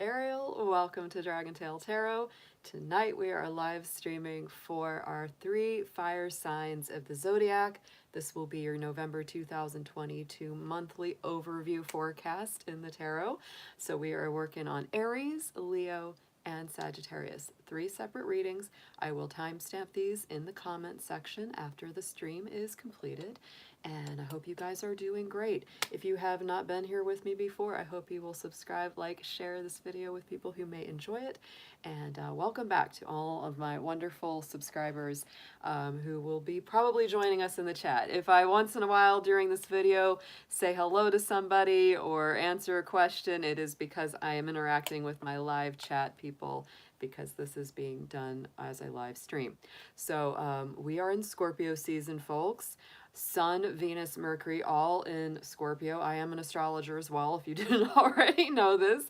Ariel. Welcome to Dragon Tail Tarot. Tonight we are live streaming for our 3 fire signs of the zodiac. This will be your November 2022 monthly overview forecast in the tarot. So we are working on Aries, Leo, and Sagittarius. 3 separate readings. I will timestamp these in the comment section after the stream is completed. And I hope you guys are doing great. If you have not been here with me before, I hope you will subscribe, like, share this video with people who may enjoy it. And welcome back to all of my wonderful subscribers who will be probably joining us in the chat. If I once in a while during this video say hello to somebody or answer a question, it is because I am interacting with my live chat people, because this is being done as a live stream. So we are in Scorpio season, folks. Sun, Venus, Mercury, all in Scorpio. I am an astrologer as well, if you didn't already know this.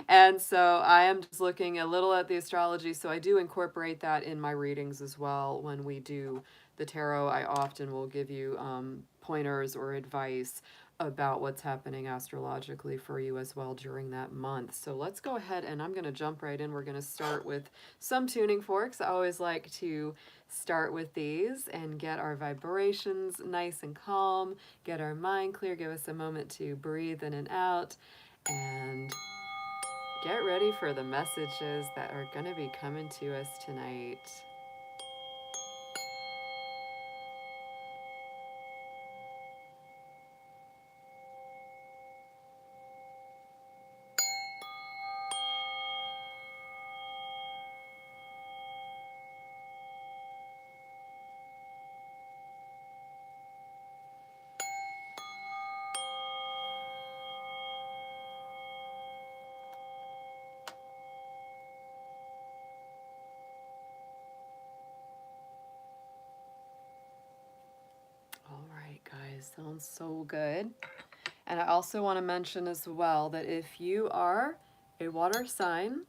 And so I am just looking a little at the astrology. So I do incorporate that in my readings as well. When we do the tarot, I often will give you pointers or advice about what's happening astrologically for you as well during that month. So let's go ahead and I'm going to jump right in. We're going to start with some tuning forks. I always like to start with these and get our vibrations nice and calm, get our mind clear, give us a moment to breathe in and out, and get ready for the messages that are going to be coming to us tonight. All right, guys, sounds so good. And I also want to mention as well that if you are a water sign,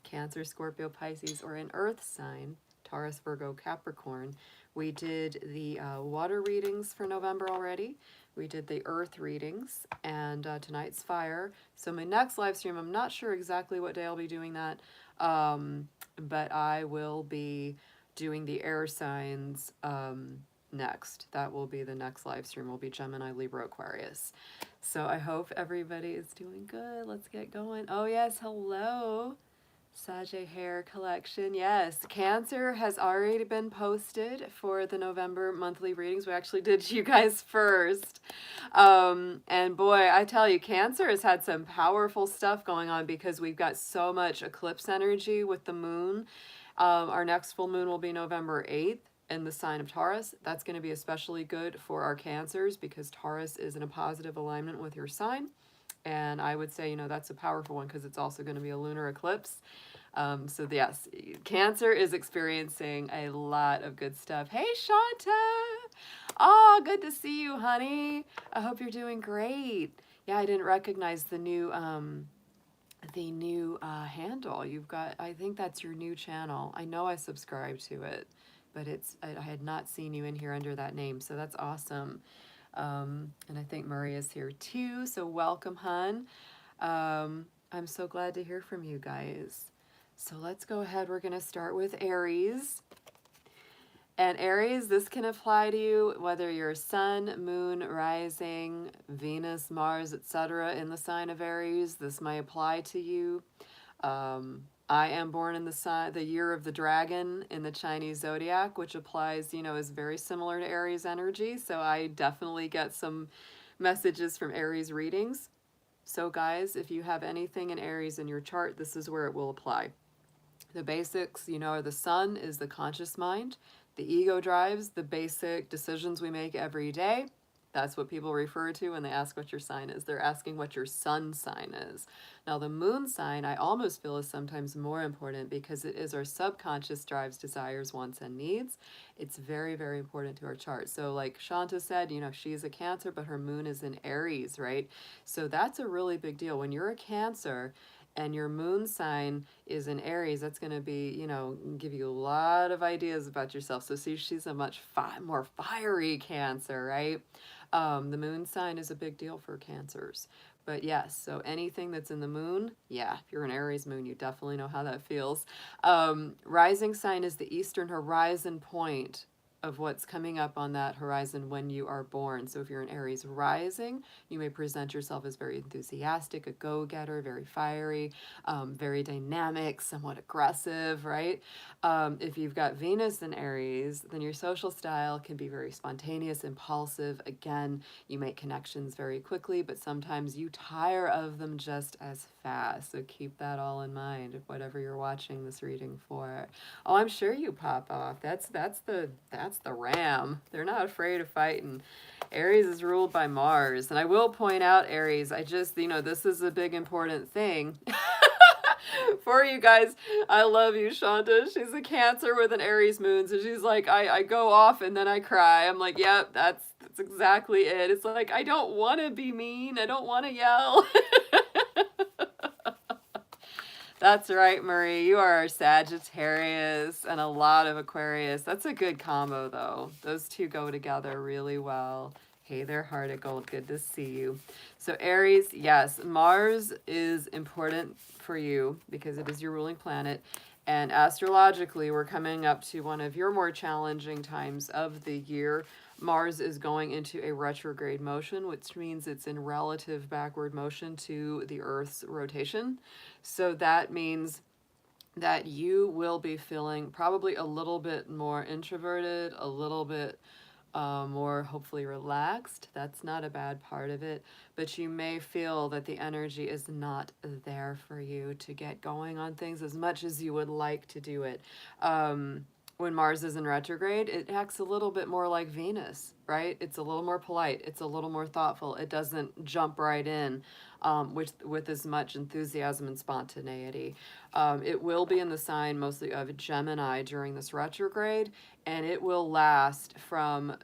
Cancer, Scorpio, Pisces, or an earth sign, Taurus, Virgo, Capricorn, we did the water readings for November already. We did the earth readings, and tonight's fire. So my next live stream, I'm not sure exactly what day I'll be doing that, but I will be doing the air signs next. That will be the next live stream. Will be Gemini, Libra, Aquarius. So I hope everybody is doing good. Let's get going. Oh yes, hello. Sage hair collection. Yes, Cancer has already been posted for the November monthly readings. We actually did you guys first. And boy, I tell you, Cancer has had some powerful stuff going on because we've got so much eclipse energy with the moon. Our next full moon will be November 8th in the sign of Taurus. That's going to be especially good for our Cancers because Taurus is in a positive alignment with your sign. And I would say, you know, that's a powerful one because it's also going to be a lunar eclipse. So yes, Cancer is experiencing a lot of good stuff. Hey, Shanta! Oh, good to see you, honey. I hope you're doing great. Yeah, I didn't recognize the new handle. You've got, I think that's your new channel. I know I subscribed to it, but I had not seen you in here under that name, so that's awesome. And I think Maria's here too, so welcome, hun. I'm so glad to hear from you guys. So let's go ahead. We're going to start with Aries. And Aries, this can apply to you whether you're Sun, Moon, Rising, Venus, Mars, etc. in the sign of Aries. This may apply to you. I am born in the year of the dragon in the Chinese zodiac, which applies, you know, is very similar to Aries energy. So I definitely get some messages from Aries readings. So guys, if you have anything in Aries in your chart, this is where it will apply. The basics, you know, the sun is the conscious mind. The ego drives the basic decisions we make every day. That's what people refer to when they ask what your sign is. They're asking what your sun sign is. Now, the moon sign, I almost feel is sometimes more important because it is our subconscious drives, desires, wants, and needs. It's very, very important to our chart. So like Shanta said, you know, she's a Cancer, but her moon is in Aries, right? So that's a really big deal. When you're a Cancer, and your moon sign is in Aries, that's going to be, you know, give you a lot of ideas about yourself. So see, she's a much more fiery Cancer, right? The moon sign is a big deal for Cancers. But yes, so anything that's in the moon, yeah, if you're an Aries moon, you definitely know how that feels. Rising sign is the eastern horizon point of what's coming up on that horizon when you are born. So if you're an Aries rising, you may present yourself as very enthusiastic, a go-getter, very fiery, very dynamic, somewhat aggressive, right? If you've got Venus in Aries, then your social style can be very spontaneous, impulsive. Again, you make connections very quickly, but sometimes you tire of them just as fast. So keep that all in mind, whatever you're watching this reading for. Oh, I'm sure you pop off. That's the ram. They're not afraid of fighting. Aries is ruled by Mars, and I will point out, Aries, I just, this is a big important thing. For you guys, I love you, Shonda. She's a Cancer with an Aries moon, so she's like, I go off and then I cry. I'm like, yep, that's exactly it. It's like, I don't want to be mean. I don't want to yell. That's right, Marie. You are a Sagittarius and a lot of Aquarius. That's a good combo, though. Those two go together really well. Hey there, Heart of Gold. Good to see you. So Aries, yes, Mars is important for you because it is your ruling planet. And astrologically, we're coming up to one of your more challenging times of the year. Mars is going into a retrograde motion, which means it's in relative backward motion to the Earth's rotation. So that means that you will be feeling probably a little bit more introverted, a little bit more hopefully relaxed. That's not a bad part of it, but you may feel that the energy is not there for you to get going on things as much as you would like to do it. When Mars is in retrograde, it acts a little bit more like Venus, right? It's a little more polite. It's a little more thoughtful. It doesn't jump right in with as much enthusiasm and spontaneity. It will be in the sign mostly of Gemini during this retrograde, and it will last from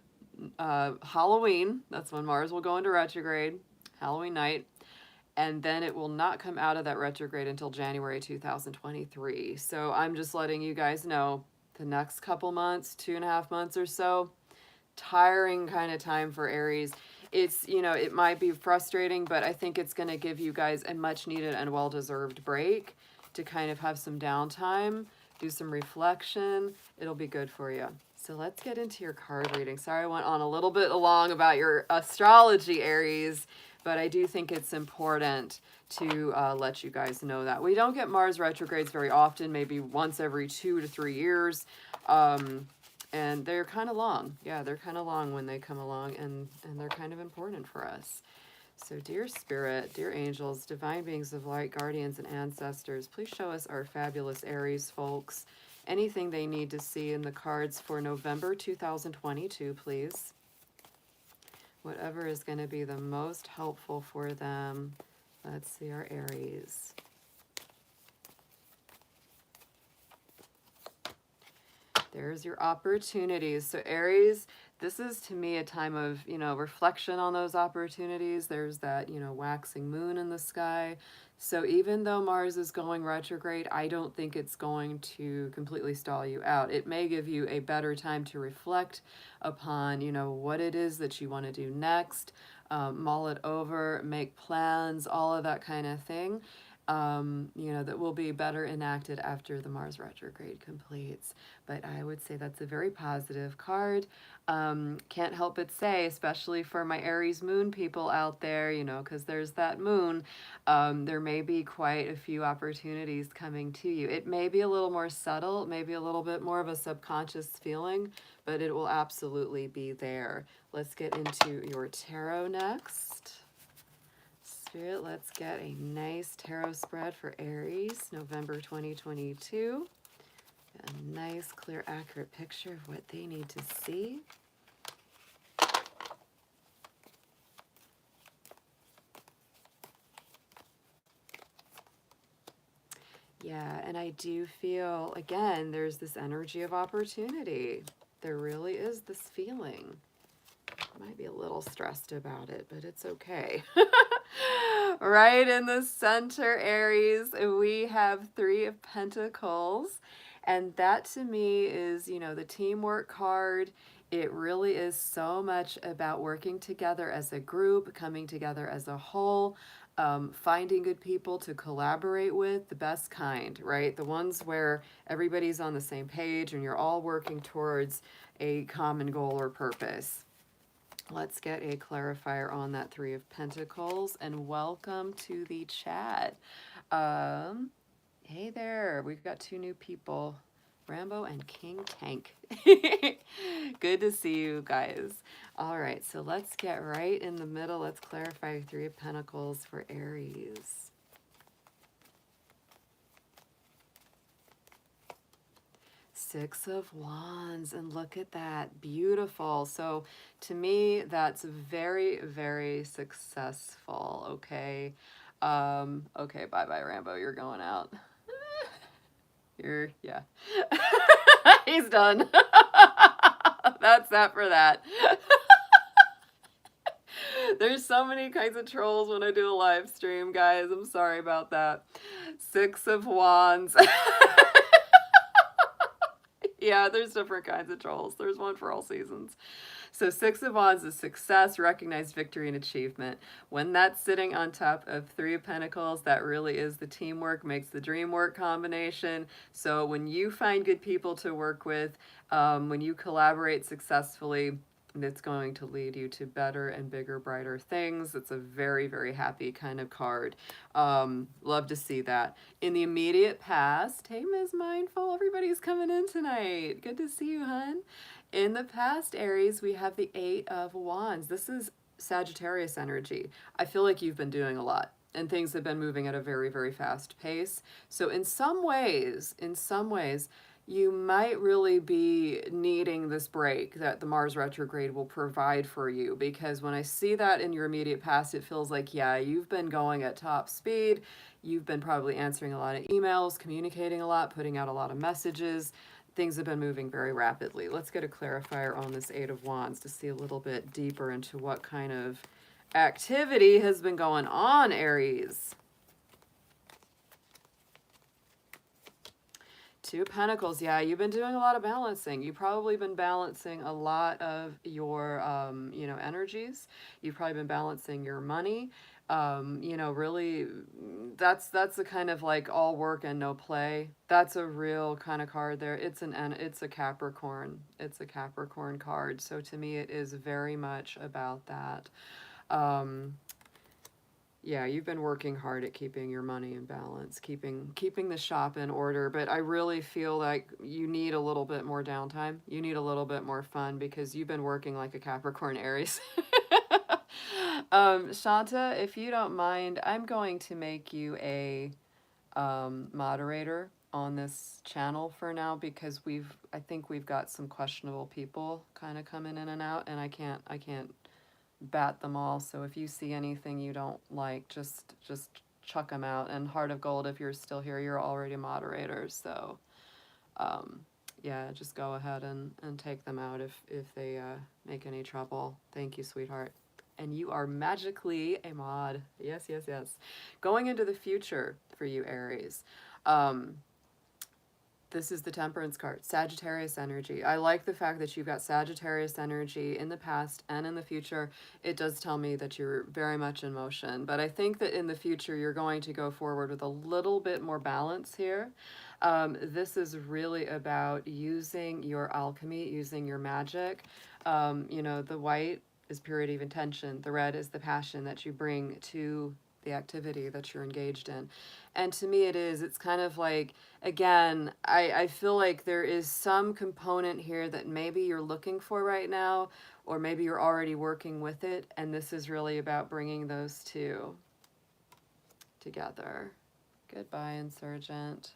Halloween. That's when Mars will go into retrograde, Halloween night. And then it will not come out of that retrograde until January 2023. So I'm just letting you guys know the next couple months, 2.5 months or so, tiring kind of time for Aries. It's, it might be frustrating, but I think it's going to give you guys a much needed and well-deserved break to kind of have some downtime, do some reflection. It'll be good for you. So let's get into your card reading. Sorry I went on a little bit long about your astrology, Aries, but I do think it's important to let you guys know that. We don't get Mars retrogrades very often, maybe once every 2 to 3 years. And they're kind of long. Yeah, they're kind of long when they come along, and they're kind of important for us. So dear Spirit, dear angels, divine beings of light, guardians, and ancestors, please show us our fabulous Aries folks anything they need to see in the cards for November 2022, please. Whatever is going to be the most helpful for them. Let's see our Aries. There's your opportunities. So Aries, this is to me a time of, reflection on those opportunities. There's that, waxing moon in the sky. So even though Mars is going retrograde, I don't think it's going to completely stall you out. It may give you a better time to reflect upon, what it is that you want to do next, mull it over, make plans, all of that kind of thing. That will be better enacted after the Mars retrograde completes. But I would say that's a very positive card. Can't help but say, especially for my Aries moon people out there, because there's that moon, there may be quite a few opportunities coming to you. It may be a little more subtle, maybe a little bit more of a subconscious feeling, but it will absolutely be there. Let's get into your tarot next. Spirit, let's get a nice tarot spread for Aries, November 2022. A nice, clear, accurate picture of what they need to see. Yeah, and I do feel, again, there's this energy of opportunity. There really is this feeling. I might be a little stressed about it, but it's okay. Right in the center, Aries, we have 3 of Pentacles. And that to me is, the teamwork card. It really is so much about working together as a group, coming together as a whole. Finding good people to collaborate with, the best kind, right? The ones where everybody's on the same page and you're all working towards a common goal or purpose. Let's get a clarifier on that Three of Pentacles, and welcome to the chat. Hey there, we've got two new people, Rambo and King Tank. Good to see you guys. All right, so let's get right in the middle. Let's clarify Three of Pentacles for Aries. Six of Wands, and look at that, beautiful. So to me, that's very, very successful. Okay. Okay, bye-bye, Rambo, you're going out. Yeah. He's done. That's that for that. There's so many kinds of trolls when I do a live stream, guys. I'm sorry about that. Six of Wands. Yeah, there's different kinds of trolls. There's one for all seasons. So Six of Wands is success, recognized victory, and achievement. When that's sitting on top of Three of Pentacles, that really is the teamwork makes the dream work combination. So when you find good people to work with, when you collaborate successfully, it's going to lead you to better and bigger, brighter things. It's a very, very happy kind of card. Love to see that. In the immediate past, hey, Ms. Mindful, everybody's coming in tonight. Good to see you, hun. In the past, Aries, we have the Eight of Wands. This is Sagittarius energy. I feel like you've been doing a lot and things have been moving at a very, very fast pace. So in some ways, you might really be needing this break that the Mars retrograde will provide for you, because when I see that in your immediate past, it feels like, yeah, you've been going at top speed. You've been probably answering a lot of emails, communicating a lot, putting out a lot of messages. Things have been moving very rapidly. Let's get a clarifier on this Eight of Wands to see a little bit deeper into what kind of activity has been going on, Aries. Two of Pentacles. Yeah, you've been doing a lot of balancing. You've probably been balancing a lot of your, energies. You've probably been balancing your money. Really, that's the kind of like all work and no play. That's a real kind of card there. It's a Capricorn. It's a Capricorn card. So to me, it is very much about that. Yeah, you've been working hard at keeping your money in balance, keeping the shop in order, but I really feel like you need a little bit more downtime. You need a little bit more fun because you've been working like a Capricorn, Aries. Shanta, if you don't mind, I'm going to make you a moderator on this channel for now, because I think we've got some questionable people kind of coming in and out, and I can't bat them all. So if you see anything you don't like, just chuck them out. And Heart of Gold, if you're still here, you're already a moderator. So yeah, just go ahead and take them out if they make any trouble. Thank you, sweetheart. And you are magically a mod. Yes, yes, yes. Going into the future for you, Aries. This is the Temperance card, Sagittarius energy. I like the fact that you've got Sagittarius energy in the past and in the future. It does tell me that you're very much in motion, but I think that in the future you're going to go forward with a little bit more balance here. This is really about using your alchemy, using your magic. The white is purity of intention. The red is the passion that you bring to the activity that you're engaged in. And to me it's kind of like, again, I feel like there is some component here that maybe you're looking for right now, or maybe you're already working with it, and this is really about bringing those two together. Goodbye, Insurgent.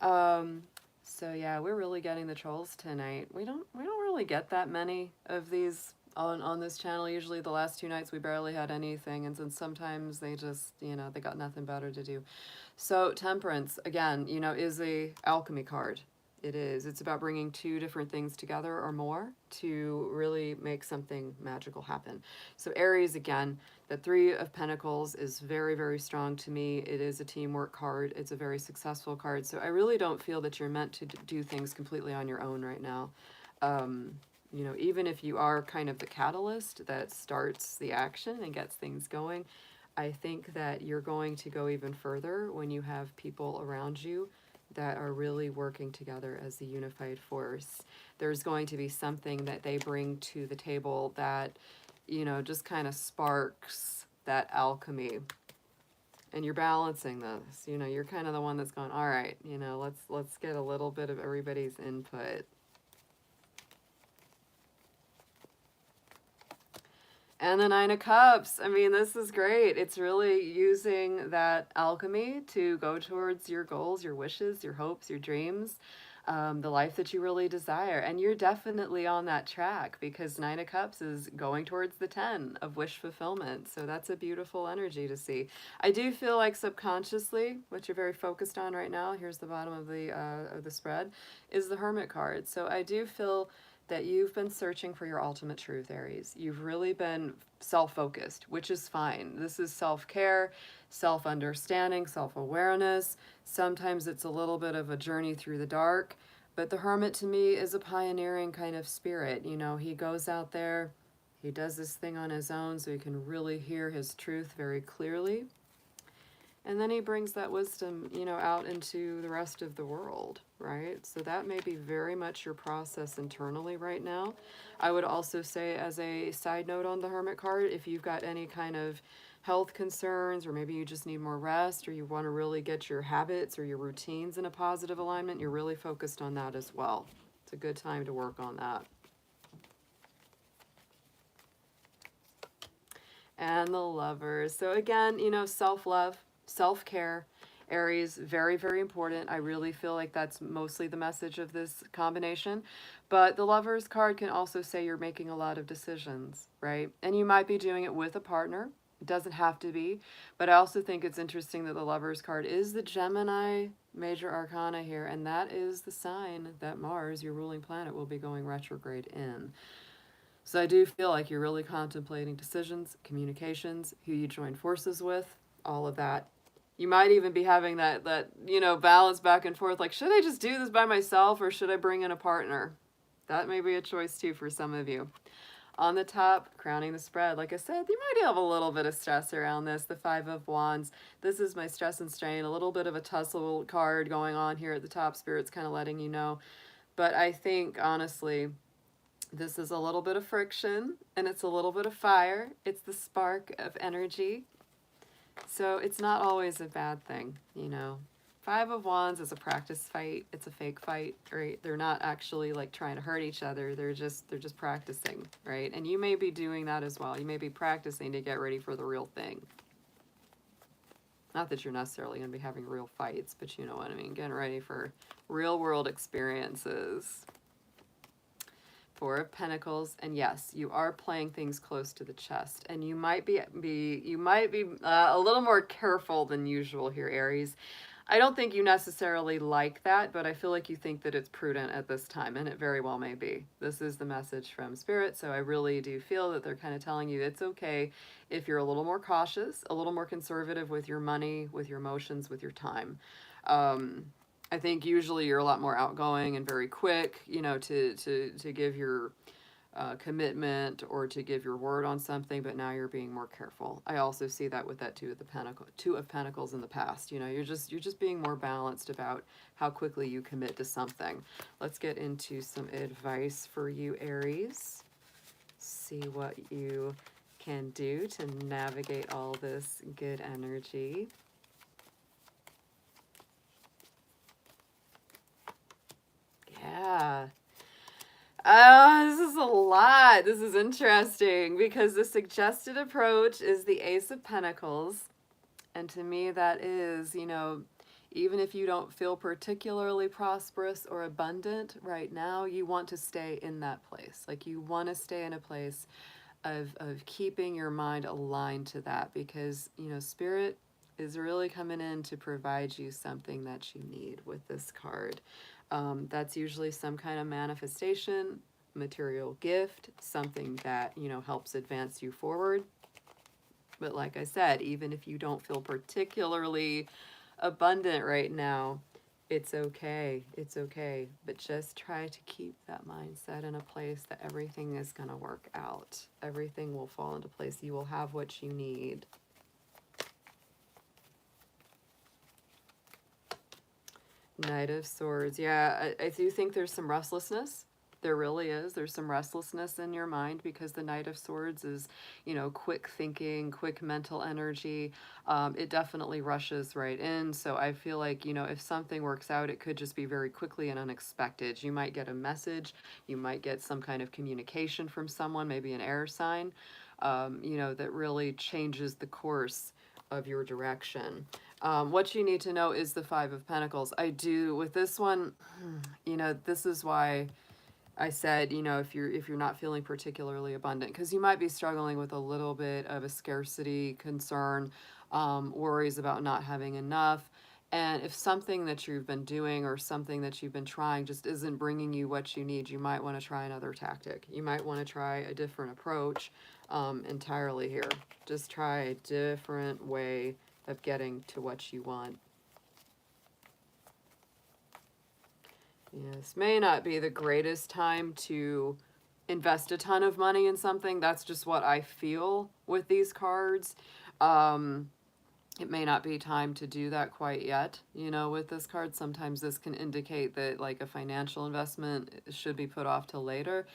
So yeah, we're really getting the trolls tonight. We don't really get that many of these on this channel. Usually the last two nights we barely had anything, and then sometimes they just, they got nothing better to do. So Temperance, again, is a alchemy card. It is. It's about bringing two different things together or more to really make something magical happen. So Aries, again, the Three of Pentacles is very, very strong to me. It is a teamwork card. It's a very successful card. So I really don't feel that you're meant to do things completely on your own right now. Even if you are kind of the catalyst that starts the action and gets things going, I think that you're going to go even further when you have people around you that are really working together as a unified force. There's going to be something that they bring to the table that, you know, just kind of sparks that alchemy. And you're balancing this. You know, you're kind of the one that's going, all right, you know, let's get a little bit of everybody's input. And the Nine of Cups. I mean, this is great. It's really using that alchemy to go towards your goals, your wishes, your hopes, your dreams, the life that you really desire. And you're definitely on that track, because Nine of Cups is going towards the 10 of wish fulfillment. So that's a beautiful energy to see. I do feel like subconsciously, what you're very focused on right now, here's the bottom of the spread, is the Hermit card. So I do feel that you've been searching for your ultimate truth, Aries. You've really been self-focused, which is fine. This is self-care, self-understanding, self-awareness. Sometimes it's a little bit of a journey through the dark, but the Hermit to me is a pioneering kind of spirit. You know, he goes out there, he does this thing on his own so he can really hear his truth very clearly. And then he brings that wisdom, you know, out into the rest of the world, right? So that may be very much your process internally right now. I would also say, as a side note on the Hermit card, if you've got any kind of health concerns, or maybe you just need more rest, or you want to really get your habits or your routines in a positive alignment, you're really focused on that as well. It's a good time to work on that. And the Lovers. So again, you know, self-love, self-care, Aries, very, very important. I really feel like that's mostly the message of this combination. But the Lovers card can also say you're making a lot of decisions, right? And you might be doing it with a partner. It doesn't have to be. But I also think it's interesting that the Lovers card is the Gemini major arcana here. And that is the sign that Mars, your ruling planet, will be going retrograde in. So I do feel like you're really contemplating decisions, communications, who you join forces with, all of that. You might even be having that you know, balance back and forth, like, should I just do this by myself or should I bring in a partner? That may be a choice too for some of you. On the top, crowning the spread, like I said, you might have a little bit of stress around this, the Five of Wands. This is my stress and strain, a little bit of a tussle card going on here at the top. Spirit's kind of letting you know. But I think, honestly, this is a little bit of friction, and it's a little bit of fire. It's the spark of energy. So it's not always a bad thing, you know. Five of Wands is a practice fight. It's a fake fight, right? They're not actually like trying to hurt each other. They're just practicing, right? And you may be doing that as well. You may be practicing to get ready for the real thing. Not that you're necessarily going to be having real fights, but you know what I mean. Getting ready for real world experiences. Four of Pentacles, and yes, you are playing things close to the chest, and you might be a little more careful than usual here, Aries. I don't think you necessarily like that, but I feel like you think that it's prudent at this time, and it very well may be. This is the message from Spirit, so I really do feel that they're kind of telling you it's okay if you're a little more cautious, a little more conservative with your money, with your emotions, with your time. I think usually you're a lot more outgoing and very quick, you know, to give your commitment or to give your word on something, but now you're being more careful. I also see that with that Two of Pentacles in the past. You know, you're just being more balanced about how quickly you commit to something. Let's get into some advice for you, Aries. See what you can do to navigate all this good energy. Yeah. This is a lot. This is interesting because the suggested approach is the Ace of Pentacles. And to me, that is, you know, even if you don't feel particularly prosperous or abundant right now, you want to stay in that place. Like, you want to stay in a place of keeping your mind aligned to that, because, you know, Spirit is really coming in to provide you something that you need with this card. That's usually some kind of manifestation, material gift, something that, you know, helps advance you forward. But like I said, even if you don't feel particularly abundant right now, it's okay. It's okay. But just try to keep that mindset in a place that everything is going to work out. Everything will fall into place. You will have what you need. Knight of Swords. Yeah, I do think there's some restlessness. There really is. There's some restlessness in your mind because the Knight of Swords is, you know, quick thinking, quick mental energy. It definitely rushes right in. So I feel like, you know, if something works out, it could just be very quickly and unexpected. You might get a message, you might get some kind of communication from someone, maybe an air sign, you know, that really changes the course of your direction. What you need to know is the Five of Pentacles. I do, with this one, you know, this is why I said, you know, if you're not feeling particularly abundant, because you might be struggling with a little bit of a scarcity concern, worries about not having enough. And if something that you've been doing or something that you've been trying just isn't bringing you what you need, you might want to try another tactic. You might want to try a different approach entirely here. Just try a different way of getting to what you want. Yes, may not be the greatest time to invest a ton of money in something. That's just what I feel with these cards. It may not be time to do that quite yet, you know, with this card. Sometimes this can indicate that like a financial investment should be put off till later.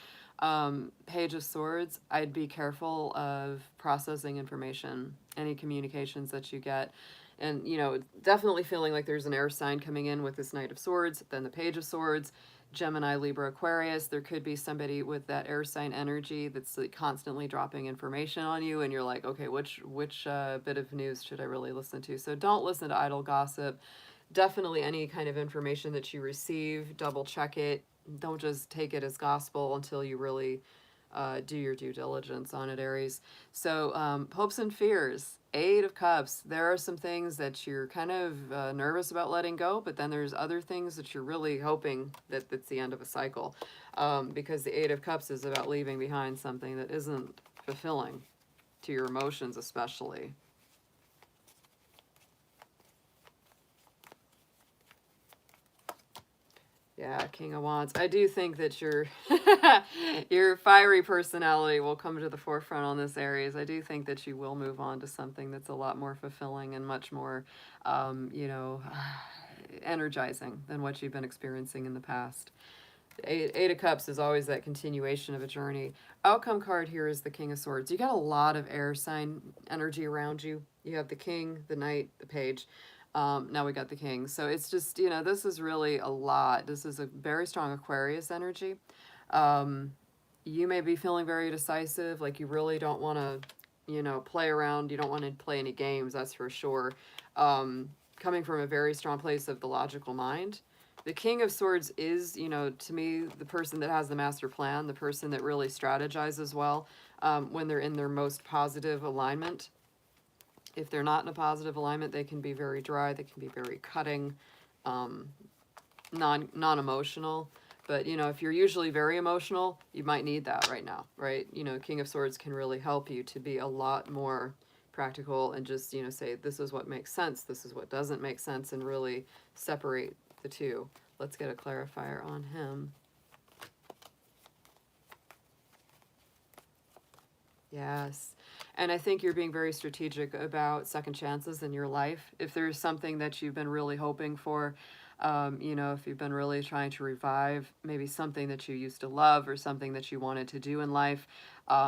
Page of Swords, I'd be careful of processing information, any communications that you get. And, you know, definitely feeling like there's an air sign coming in with this Knight of Swords, then the Page of Swords, Gemini, Libra, Aquarius. There could be somebody with that air sign energy that's like constantly dropping information on you, and you're like, okay, which bit of news should I really listen to? So don't listen to idle gossip. Definitely any kind of information that you receive, double check it. Don't just take it as gospel until you really do your due diligence on it, Aries. So hopes and fears, Eight of Cups. There are some things that you're kind of nervous about letting go, but then there's other things that you're really hoping that it's the end of a cycle, because the Eight of Cups is about leaving behind something that isn't fulfilling to your emotions, especially. Yeah, King of Wands. I do think that your your fiery personality will come to the forefront on this, Aries. I do think that you will move on to something that's a lot more fulfilling and much more, you know, energizing than what you've been experiencing in the past. Eight of Cups is always that continuation of a journey. Outcome card here is the King of Swords. You got a lot of air sign energy around you. You have the King, the Knight, the Page. Now we got the King. So it's just, you know, this is really a lot. This is a very strong Aquarius energy. You may be feeling very decisive, like you really don't want to, you know, play around. You don't want to play any games, that's for sure. Coming from a very strong place of the logical mind. The King of Swords is, you know, to me, the person that has the master plan, the person that really strategizes well when they're in their most positive alignment. If they're not in a positive alignment, they can be very dry, they can be very cutting, non-emotional. But, you know, if you're usually very emotional, you might need that right now, right? You know, King of Swords can really help you to be a lot more practical and just, you know, say, this is what makes sense, this is what doesn't make sense, and really separate the two. Let's get a clarifier on him. Yes. And I think you're being very strategic about second chances in your life. If there's something that you've been really hoping for, you know, if you've been really trying to revive maybe something that you used to love or something that you wanted to do in life,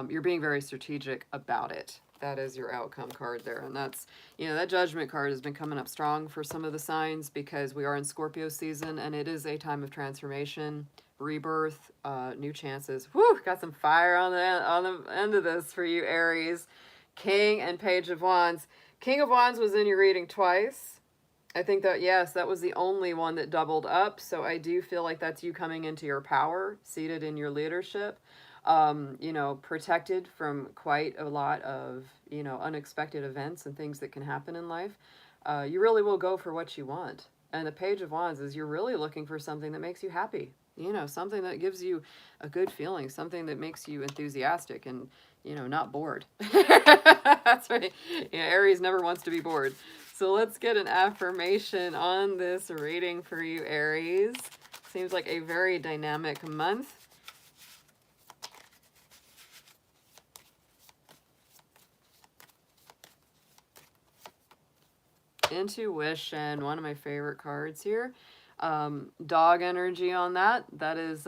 you're being very strategic about it. That is your outcome card there. And that's, you know, that Judgment card has been coming up strong for some of the signs because we are in Scorpio season and it is a time of transformation, rebirth, new chances. Whew, got some fire on the end of this for you, Aries. King and Page of Wands. King of Wands was in your reading twice. I think that, yes, that was the only one that doubled up. So I do feel like that's you coming into your power, seated in your leadership. You know, protected from quite a lot of, you know, unexpected events and things that can happen in life. You really will go for what you want. And the Page of Wands is you're really looking for something that makes you happy. You know, something that gives you a good feeling, something that makes you enthusiastic and, you know, not bored. That's right. Yeah, Aries never wants to be bored. So let's get an affirmation on this reading for you, Aries. Seems like a very dynamic month. Intuition, one of my favorite cards here. Dog energy on that. That is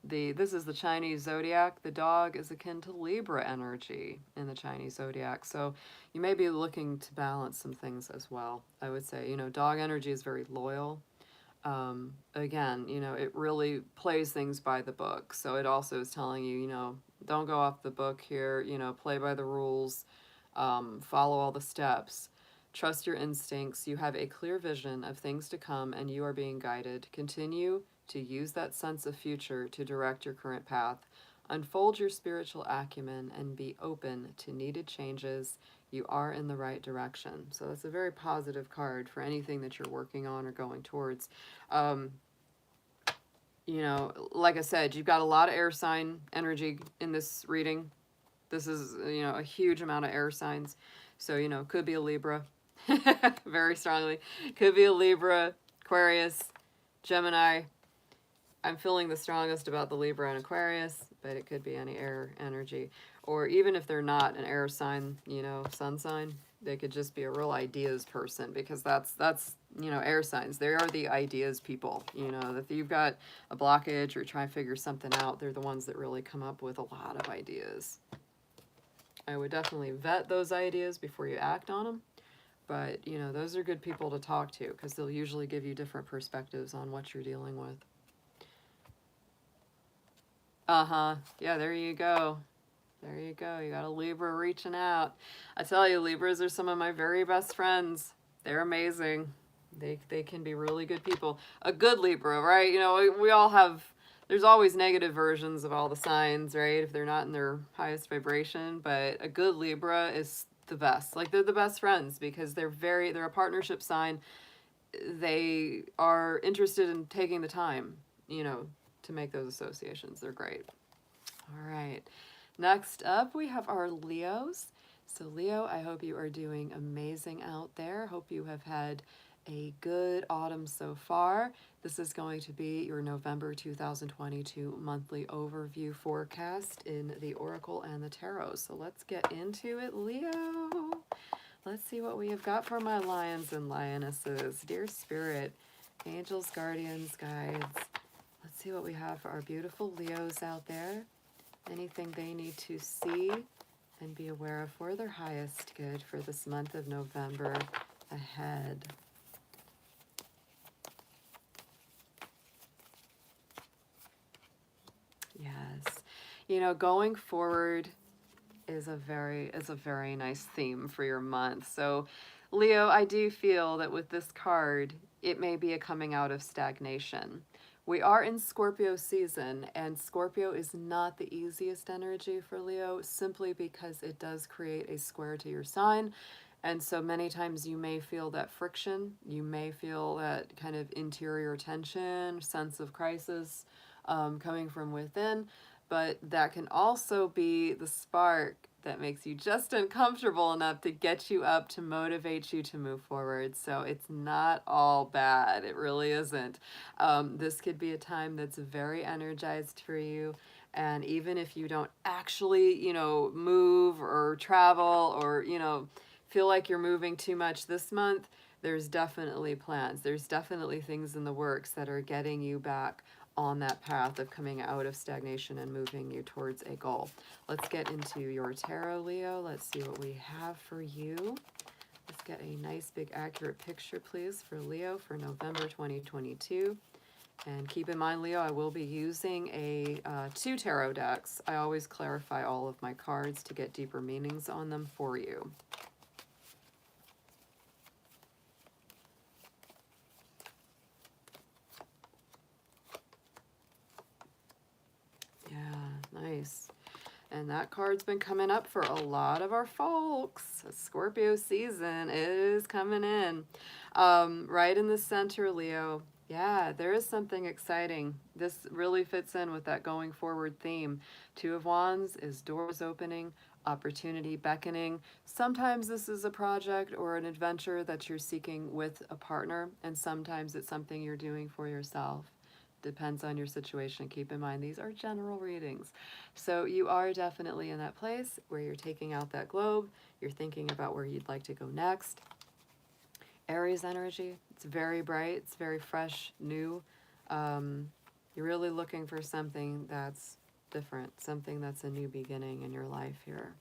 this is the Chinese zodiac. The dog is akin to Libra energy in the Chinese zodiac. So you may be looking to balance some things as well. I would say, you know, dog energy is very loyal. Again, you know, it really plays things by the book. So it also is telling you, you know, don't go off the book here, you know, play by the rules, follow all the steps. Trust your instincts. You have a clear vision of things to come and you are being guided. Continue to use that sense of future to direct your current path. Unfold your spiritual acumen and be open to needed changes. You are in the right direction. So that's a very positive card for anything that you're working on or going towards. You know, like I said, you've got a lot of air sign energy in this reading. This is, you know, a huge amount of air signs. So, you know, could be a Libra. Very strongly. Could be a Libra, Aquarius, Gemini. I'm feeling the strongest about the Libra and Aquarius, but it could be any air energy. Or even if they're not an air sign, you know, sun sign, they could just be a real ideas person, because that's you know, air signs. They are the ideas people. You know, if you've got a blockage or try to figure something out, they're the ones that really come up with a lot of ideas. I would definitely vet those ideas before you act on them. But, you know, those are good people to talk to because they'll usually give you different perspectives on what you're dealing with. Uh-huh. Yeah, there you go. There you go. You got a Libra reaching out. I tell you, Libras are some of my very best friends. They're amazing. They can be really good people. A good Libra, right? You know, we all have, there's always negative versions of all the signs, right? If they're not in their highest vibration, but a good Libra is the best. Like, they're the best friends because they're a partnership sign. They are interested in taking the time, you know, to make those associations. They're great. All right. Next up, we have our Leos. So Leo, I hope you are doing amazing out there. Hope you have had a good autumn so far. This is going to be your November 2022 monthly overview forecast in the Oracle and the Tarot. So let's get into it, Leo. Let's see what we have got for my lions and lionesses. Dear Spirit, angels, guardians, guides. Let's see what we have for our beautiful Leos out there. Anything they need to see and be aware of for their highest good for this month of November ahead. Yes. You know, going forward is a very nice theme for your month. So, Leo, I do feel that with this card, it may be a coming out of stagnation. We are in Scorpio season, and Scorpio is not the easiest energy for Leo, simply because it does create a square to your sign. And so many times you may feel that friction, you may feel that kind of interior tension, sense of crisis coming from within, but that can also be the spark that makes you just uncomfortable enough to get you up, to motivate you to move forward. So it's not all bad. It really isn't. This could be a time that's very energized for you. And even if you don't actually, you know, move or travel or, you know, feel like you're moving too much this month, there's definitely plans. There's definitely things in the works that are getting you back on that path of coming out of stagnation and moving you towards a goal. Let's get into your tarot, Leo. Let's see what we have for you. Let's get a nice, big, accurate picture, please, for Leo for November 2022. And keep in mind, Leo, I will be using two tarot decks. I always clarify all of my cards to get deeper meanings on them for you. Nice. And that card's been coming up for a lot of our folks. Scorpio season is coming in. Right in the center, Leo. Yeah, there is something exciting. This really fits in with that going forward theme. Two of Wands is doors opening, opportunity beckoning. Sometimes this is a project or an adventure that you're seeking with a partner, and sometimes it's something you're doing for yourself. Depends on your situation. Keep in mind, these are general readings. So you are definitely in that place where you're taking out that globe, you're thinking about where you'd like to go next. Aries energy. It's very bright. It's very fresh, new. You're really looking for something that's different, something that's a new beginning in your life here.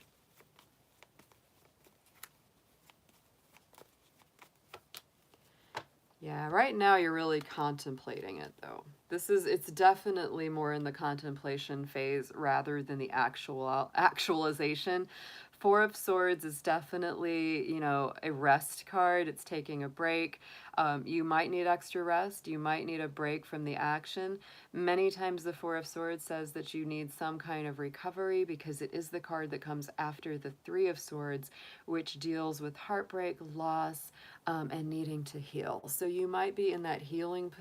Yeah, right now you're really contemplating it though. It's definitely more in the contemplation phase rather than the actualization. Four of Swords is definitely, you know, a rest card. It's taking a break. You might need extra rest. You might need a break from the action. Many times the Four of Swords says that you need some kind of recovery because it is the card that comes after the Three of Swords, which deals with heartbreak, loss, and needing to heal. So you might be in that healing,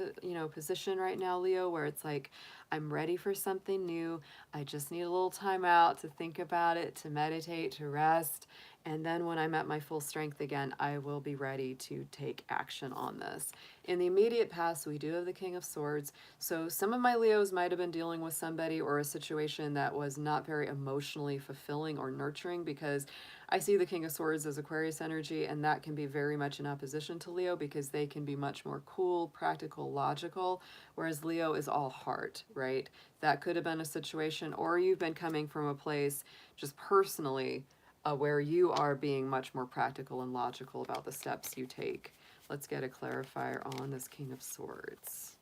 position right now, Leo, where it's like, I'm ready for something new. I just need a little time out to think about it, to meditate, to rest. And then when I'm at my full strength again, I will be ready to take action on this. In the immediate past, we do have the King of Swords. So some of my Leos might have been dealing with somebody or a situation that was not very emotionally fulfilling or nurturing, because I see the King of Swords as Aquarius energy, and that can be very much in opposition to Leo because they can be much more cool, practical, logical, whereas Leo is all heart, right? That could have been a situation, or you've been coming from a place just personally where you are being much more practical and logical about the steps you take. Let's get a clarifier on this King of Swords.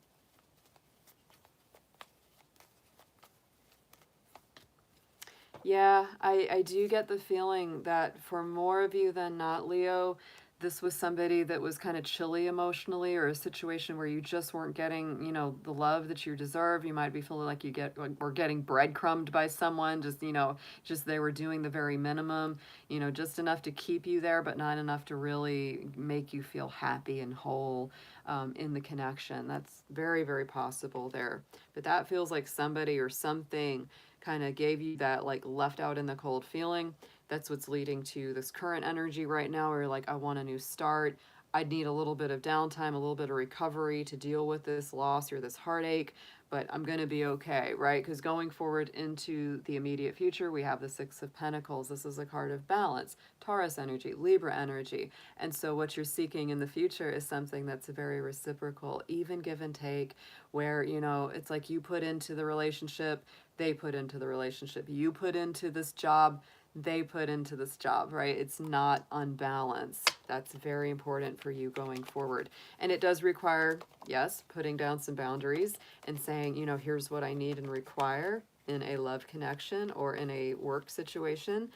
Yeah, I do get the feeling that for more of you than not, Leo, this was somebody that was kind of chilly emotionally, or a situation where you just weren't getting, the love that you deserve. You might be feeling like or getting breadcrumbed by someone, just they were doing the very minimum, just enough to keep you there, but not enough to really make you feel happy and whole in the connection. That's very, very possible there. But that feels like somebody or something kind of gave you that like left out in the cold feeling. That's what's leading to this current energy right now where you're like, I want a new start. I need a little bit of downtime, a little bit of recovery to deal with this loss or this heartache, but I'm going to be okay, right? Because going forward into the immediate future, we have the Six of Pentacles. This is a card of balance, Taurus energy, Libra energy. And so what you're seeking in the future is something that's very reciprocal, even give and take, where, it's like you put into the relationship, they put into the relationship. You put into this job, they put into this job, right? It's not unbalanced. That's very important for you going forward. And it does require, yes, putting down some boundaries and saying, here's what I need and require in a love connection or in a work situation.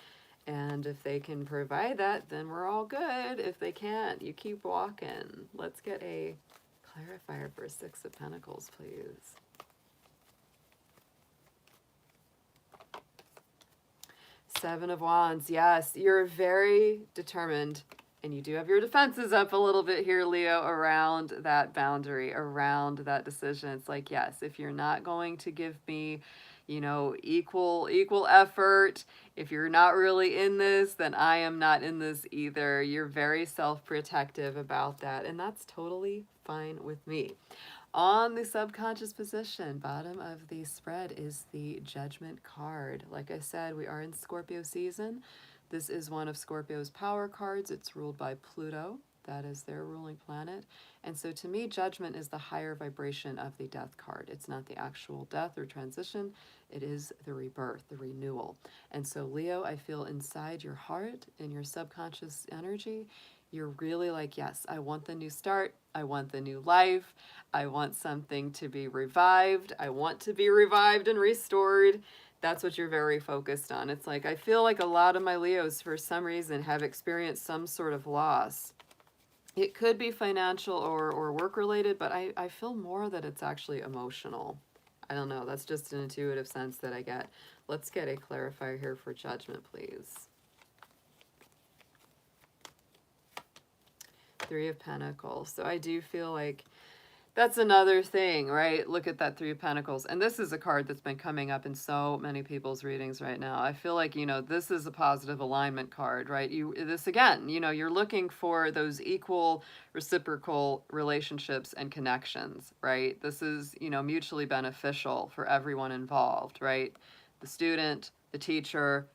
And if they can provide that, then we're all good. If they can't, you keep walking. Let's get a clarifier for Six of Pentacles, please. Seven of Wands, yes, you're very determined, and you do have your defenses up a little bit here, Leo, around that boundary, around that decision. It's like, yes, if you're not going to give me, equal effort, if you're not really in this, then I am not in this either. You're very self-protective about that, and that's totally fine with me. On the subconscious position, bottom of the spread is the Judgment card. Like I said, we are in Scorpio season. This is one of Scorpio's power cards. It's ruled by Pluto. That is their ruling planet. And so to me, Judgment is the higher vibration of the Death card. It's not the actual death or transition. It is the rebirth, the renewal. And so Leo, I feel inside your heart, in your subconscious energy, you're really like, yes, I want the new start. I want the new life. I want something to be revived. I want to be revived and restored. That's what you're very focused on. It's like, I feel like a lot of my Leos, for some reason, have experienced some sort of loss. It could be financial or work related, but I feel more that it's actually emotional. I don't know. That's just an intuitive sense that I get. Let's get a clarifier here for Judgment, please. Three of Pentacles. So I do feel like that's another thing, right? Look at that Three of Pentacles. And this is a card that's been coming up in so many people's readings right now. I feel like, this is a positive alignment card, right? This again, you're looking for those equal reciprocal relationships and connections, right? This is, mutually beneficial for everyone involved, right? The student, the teacher,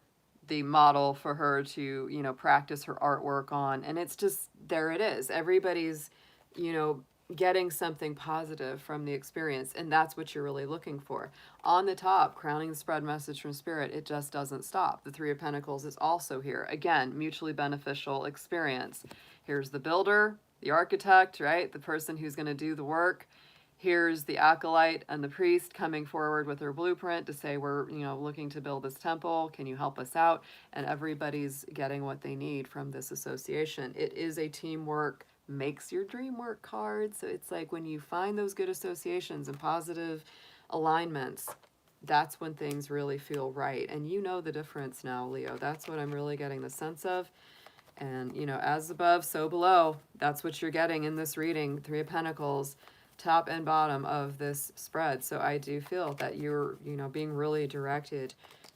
the model for her to, you know, practice her artwork on. And it's just, there it is. Everybody's, you know, getting something positive from the experience. And that's what you're really looking for. On the top, crowning the spread message from Spirit, it just doesn't stop. The Three of Pentacles is also here. Again, mutually beneficial experience. Here's the builder, the architect, right? The person who's going to do the work. Here's the acolyte and the priest coming forward with their blueprint to say, we're, you know, looking to build this temple. Can you help us out? And everybody's getting what they need from this association. It is a teamwork, makes your dream work card. So it's like when you find those good associations and positive alignments, that's when things really feel right. And you know the difference now, Leo. That's what I'm really getting the sense of. And, you know, as above, so below. That's what you're getting in this reading. Three of Pentacles, top and bottom of this spread. So I do feel that you're, you know, being really directed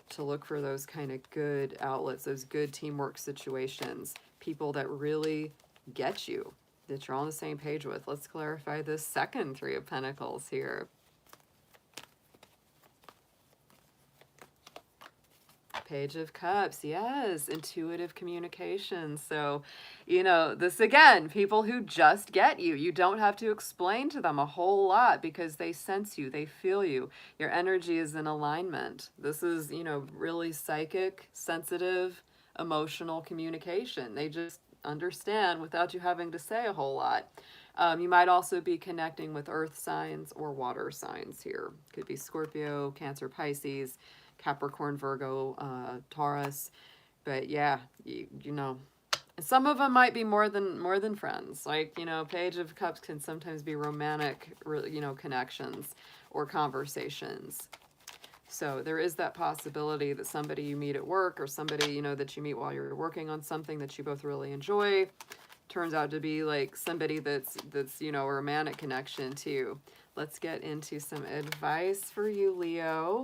to look for those kind of good outlets, those good teamwork situations, people that really get you, that you're on the same page with. Let's clarify this second Three of Pentacles here. Page of Cups, yes, intuitive communication. So, you know, this again, people who just get you. You don't have to explain to them a whole lot because they sense you, they feel you. Your energy is in alignment. This is, you know, really psychic, sensitive, emotional communication. They just understand without you having to say a whole lot. You might also be connecting with earth signs or water signs here. Could be Scorpio, Cancer, Pisces, Capricorn, Virgo, Taurus. But yeah, you know, some of them might be more than friends. Like, you know, Page of Cups can sometimes be romantic, you know, connections or conversations. So there is that possibility that somebody you meet at work or somebody, you know, that you meet while you're working on something that you both really enjoy turns out to be like somebody that's, you know, a romantic connection too. Let's get into some advice for you, Leo.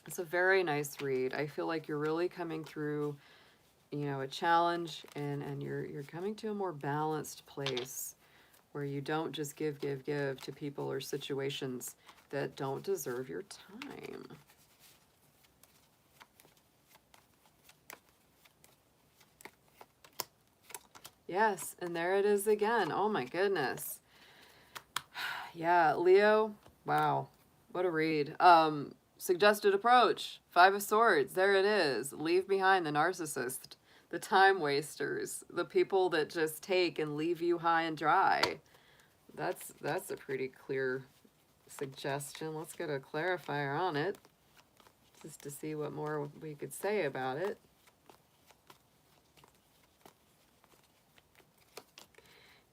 It's a very nice read. I feel like you're really coming through, you know, a challenge, and you're coming to a more balanced place where you don't just give to people or situations that don't deserve your time. Yes, and there it is again. Oh my goodness. Yeah, Leo, wow, what a read. Suggested approach, Five of Swords, there it is. Leave behind the narcissist, the time wasters, the people that just take and leave you high and dry. That's a pretty clear suggestion. Let's get a clarifier on it, just to see what more we could say about it.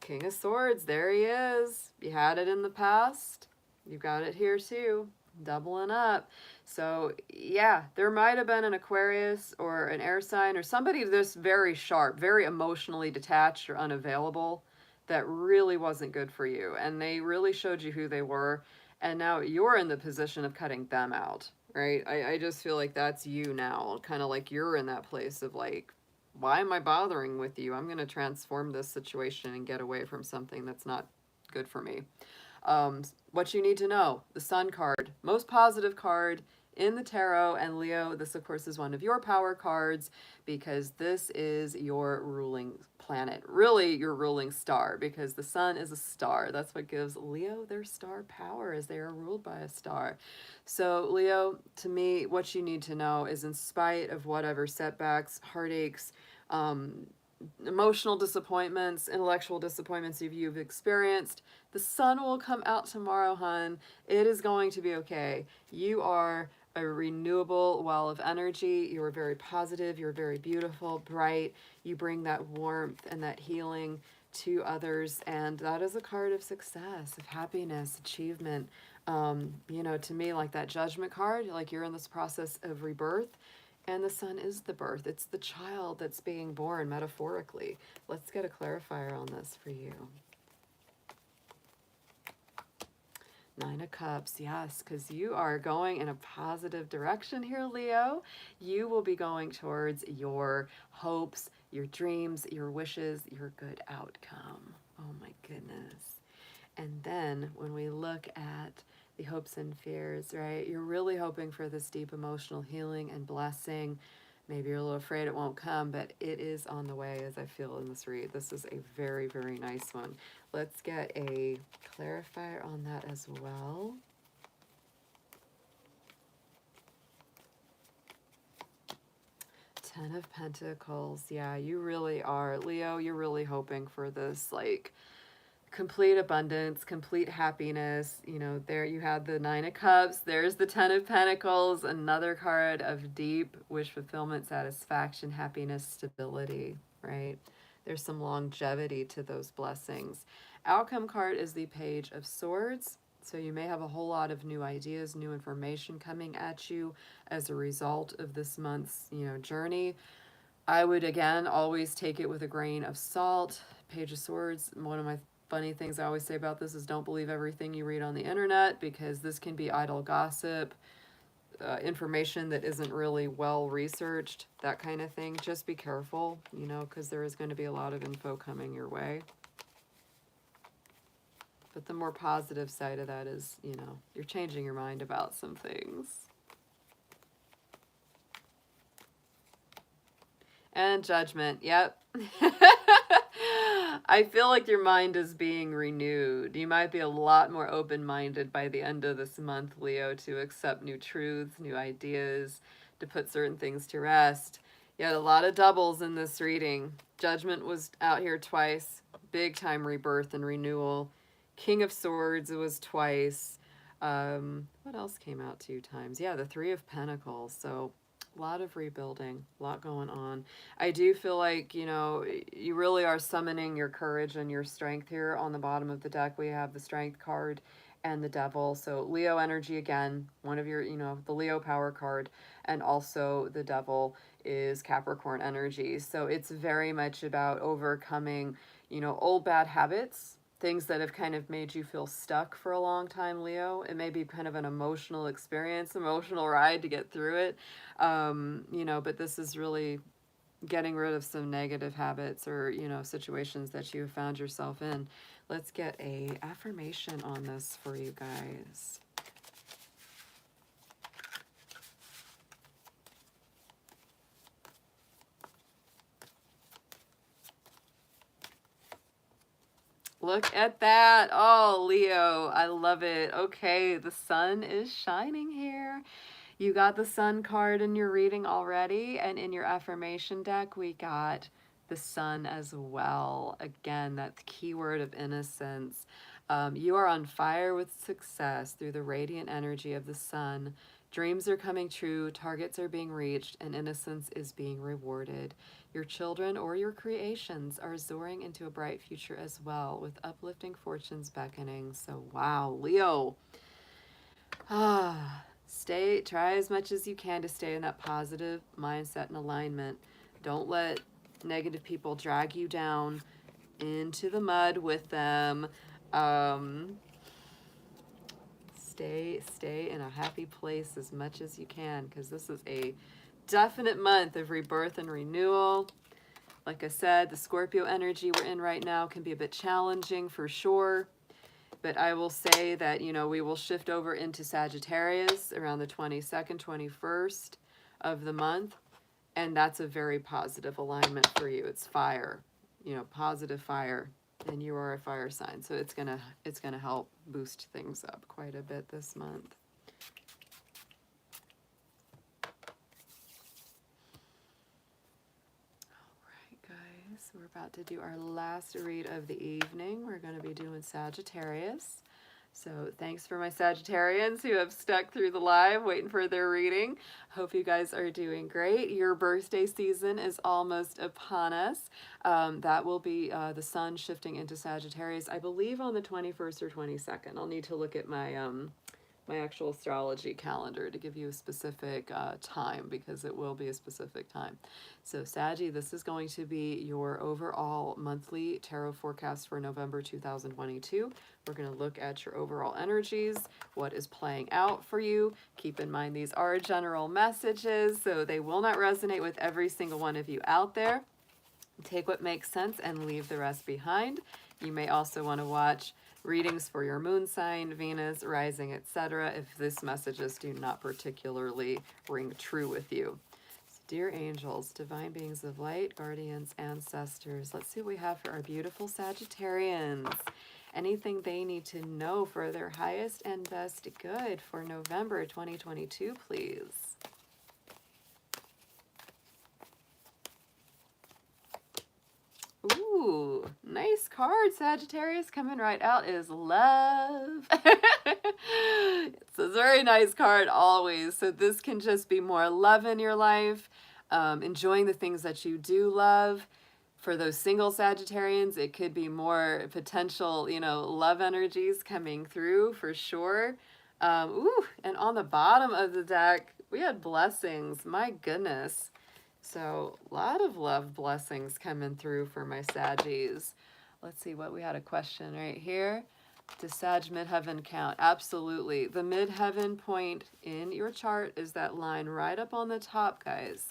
King of Swords, there he is. You had it in the past, you got it here too. Doubling up. So yeah, there might have been an Aquarius or an air sign or somebody that's very sharp, very emotionally detached or unavailable that really wasn't good for you, and they really showed you who they were, and now you're in the position of cutting them out, right? I just feel like that's you now, kind of like you're in that place of like, why am I bothering with you? I'm going to transform this situation and get away from something that's not good for me. What you need to know, the Sun card, most positive card in the tarot, and Leo, this of course is one of your power cards because this is your ruling planet, really your ruling star, because the sun is a star. That's what gives Leo their star power, as they are ruled by a star. So Leo, to me, what you need to know is, in spite of whatever setbacks, heartaches, emotional disappointments, intellectual disappointments you've experienced, the sun will come out tomorrow, hun. It is going to be okay. You are a renewable well of energy. You are very positive. You're very beautiful, bright. You bring that warmth and that healing to others. And that is a card of success, of happiness, achievement. You know, to me, like that Judgment card, like you're in this process of rebirth. And the sun is the birth. It's the child that's being born, metaphorically. Let's get a clarifier on this for you. Nine of Cups, yes, because you are going in a positive direction here, Leo. You will be going towards your hopes, your dreams, your wishes, your good outcome. Oh my goodness. And then when we look at the hopes and fears, right, you're really hoping for this deep emotional healing and blessing. Maybe you're a little afraid it won't come, but it is on the way, as I feel in this read. This is a very, very nice one. Let's get a clarifier on that as well. Ten of Pentacles. Yeah, you really are. Leo, you're really hoping for this, like, complete abundance, complete happiness. You know, there you had the Nine of Cups. There's the Ten of Pentacles, another card of deep wish fulfillment, satisfaction, happiness, stability, right? There's some longevity to those blessings. Outcome card is the Page of Swords. So you may have a whole lot of new ideas, new information coming at you as a result of this month's, you know, journey. I would, again, always take it with a grain of salt. Page of Swords, one of my funny things I always say about this is don't believe everything you read on the internet, because this can be idle gossip, information that isn't really well researched, that kind of thing. Just be careful, you know, because there is going to be a lot of info coming your way. But the more positive side of that is, you know, you're changing your mind about some things. And Judgment, yep. I feel like your mind is being renewed. You might be a lot more open-minded by the end of this month, Leo, to accept new truths, new ideas, to put certain things to rest. You had a lot of doubles in this reading. Judgment was out here twice. Big time rebirth and renewal. King of Swords was twice. What else came out 2 times? Yeah, the Three of Pentacles. So a lot of rebuilding, a lot going on. I do feel like, you know, you really are summoning your courage and your strength here. On the bottom of the deck, we have the Strength card and the Devil. So Leo energy again, one of your, you know, the Leo power card, and also the Devil is Capricorn energy. So it's very much about overcoming, you know, old bad habits, things that have kind of made you feel stuck for a long time, Leo. It may be kind of an emotional experience, emotional ride to get through it. You know, but this is really getting rid of some negative habits or, you know, situations that you found yourself in. Let's get a affirmation on this for you guys. Look at that. Oh, Leo, I love it. Okay, the sun is shining here. You got the Sun card in your reading already, and in your affirmation deck, we got the Sun as well. Again, that keyword of innocence. You are on fire with success through the radiant energy of the sun. Dreams are coming true, targets are being reached, and innocence is being rewarded. Your children or your creations are soaring into a bright future as well, with uplifting fortunes beckoning. So, wow, Leo. Try as much as you can to stay in that positive mindset and alignment. Don't let negative people drag you down into the mud with them. Stay in a happy place as much as you can, because this is a definite month of rebirth and renewal. Like I said, the Scorpio energy we're in right now can be a bit challenging for sure. But I will say that, you know, we will shift over into Sagittarius around the 22nd, 21st of the month. And that's a very positive alignment for you. It's fire, you know, positive fire. And you are a fire sign. So it's gonna help boost things up quite a bit this month. So we're about to do our last read of the evening. We're going to be doing Sagittarius. So thanks for my Sagittarians who have stuck through the live waiting for their reading. Hope you guys are doing great. Your birthday season is almost upon us. That will be the sun shifting into Sagittarius, I believe on the 21st or 22nd. I'll need to look at my my actual astrology calendar to give you a specific time, because it will be a specific time. So Saggy, this is going to be your overall monthly tarot forecast for November 2022. We're going to look at your overall energies, what is playing out for you. Keep in mind these are general messages, so they will not resonate with every single one of you out there. Take what makes sense and leave the rest behind. You may also want to watch readings for your moon sign, Venus, rising, etc. if these messages do not particularly ring true with you. So Dear angels, divine beings of light, guardians, ancestors, let's see what we have for our beautiful Sagittarians. Anything they need to know for their highest and best good for November 2022, please. Ooh, nice card, Sagittarius. Coming right out is love. It's a very nice card always. So this can just be more love in your life, enjoying the things that you do love. For those single Sagittarians, it could be more potential, love energies coming through for sure. Ooh, and on the bottom of the deck, we had blessings. My goodness. So a lot of love blessings coming through for my Saggies. Let's see what we had a question right here. Does Sag midheaven count? Absolutely. The midheaven point in your chart is that line right up on the top, guys.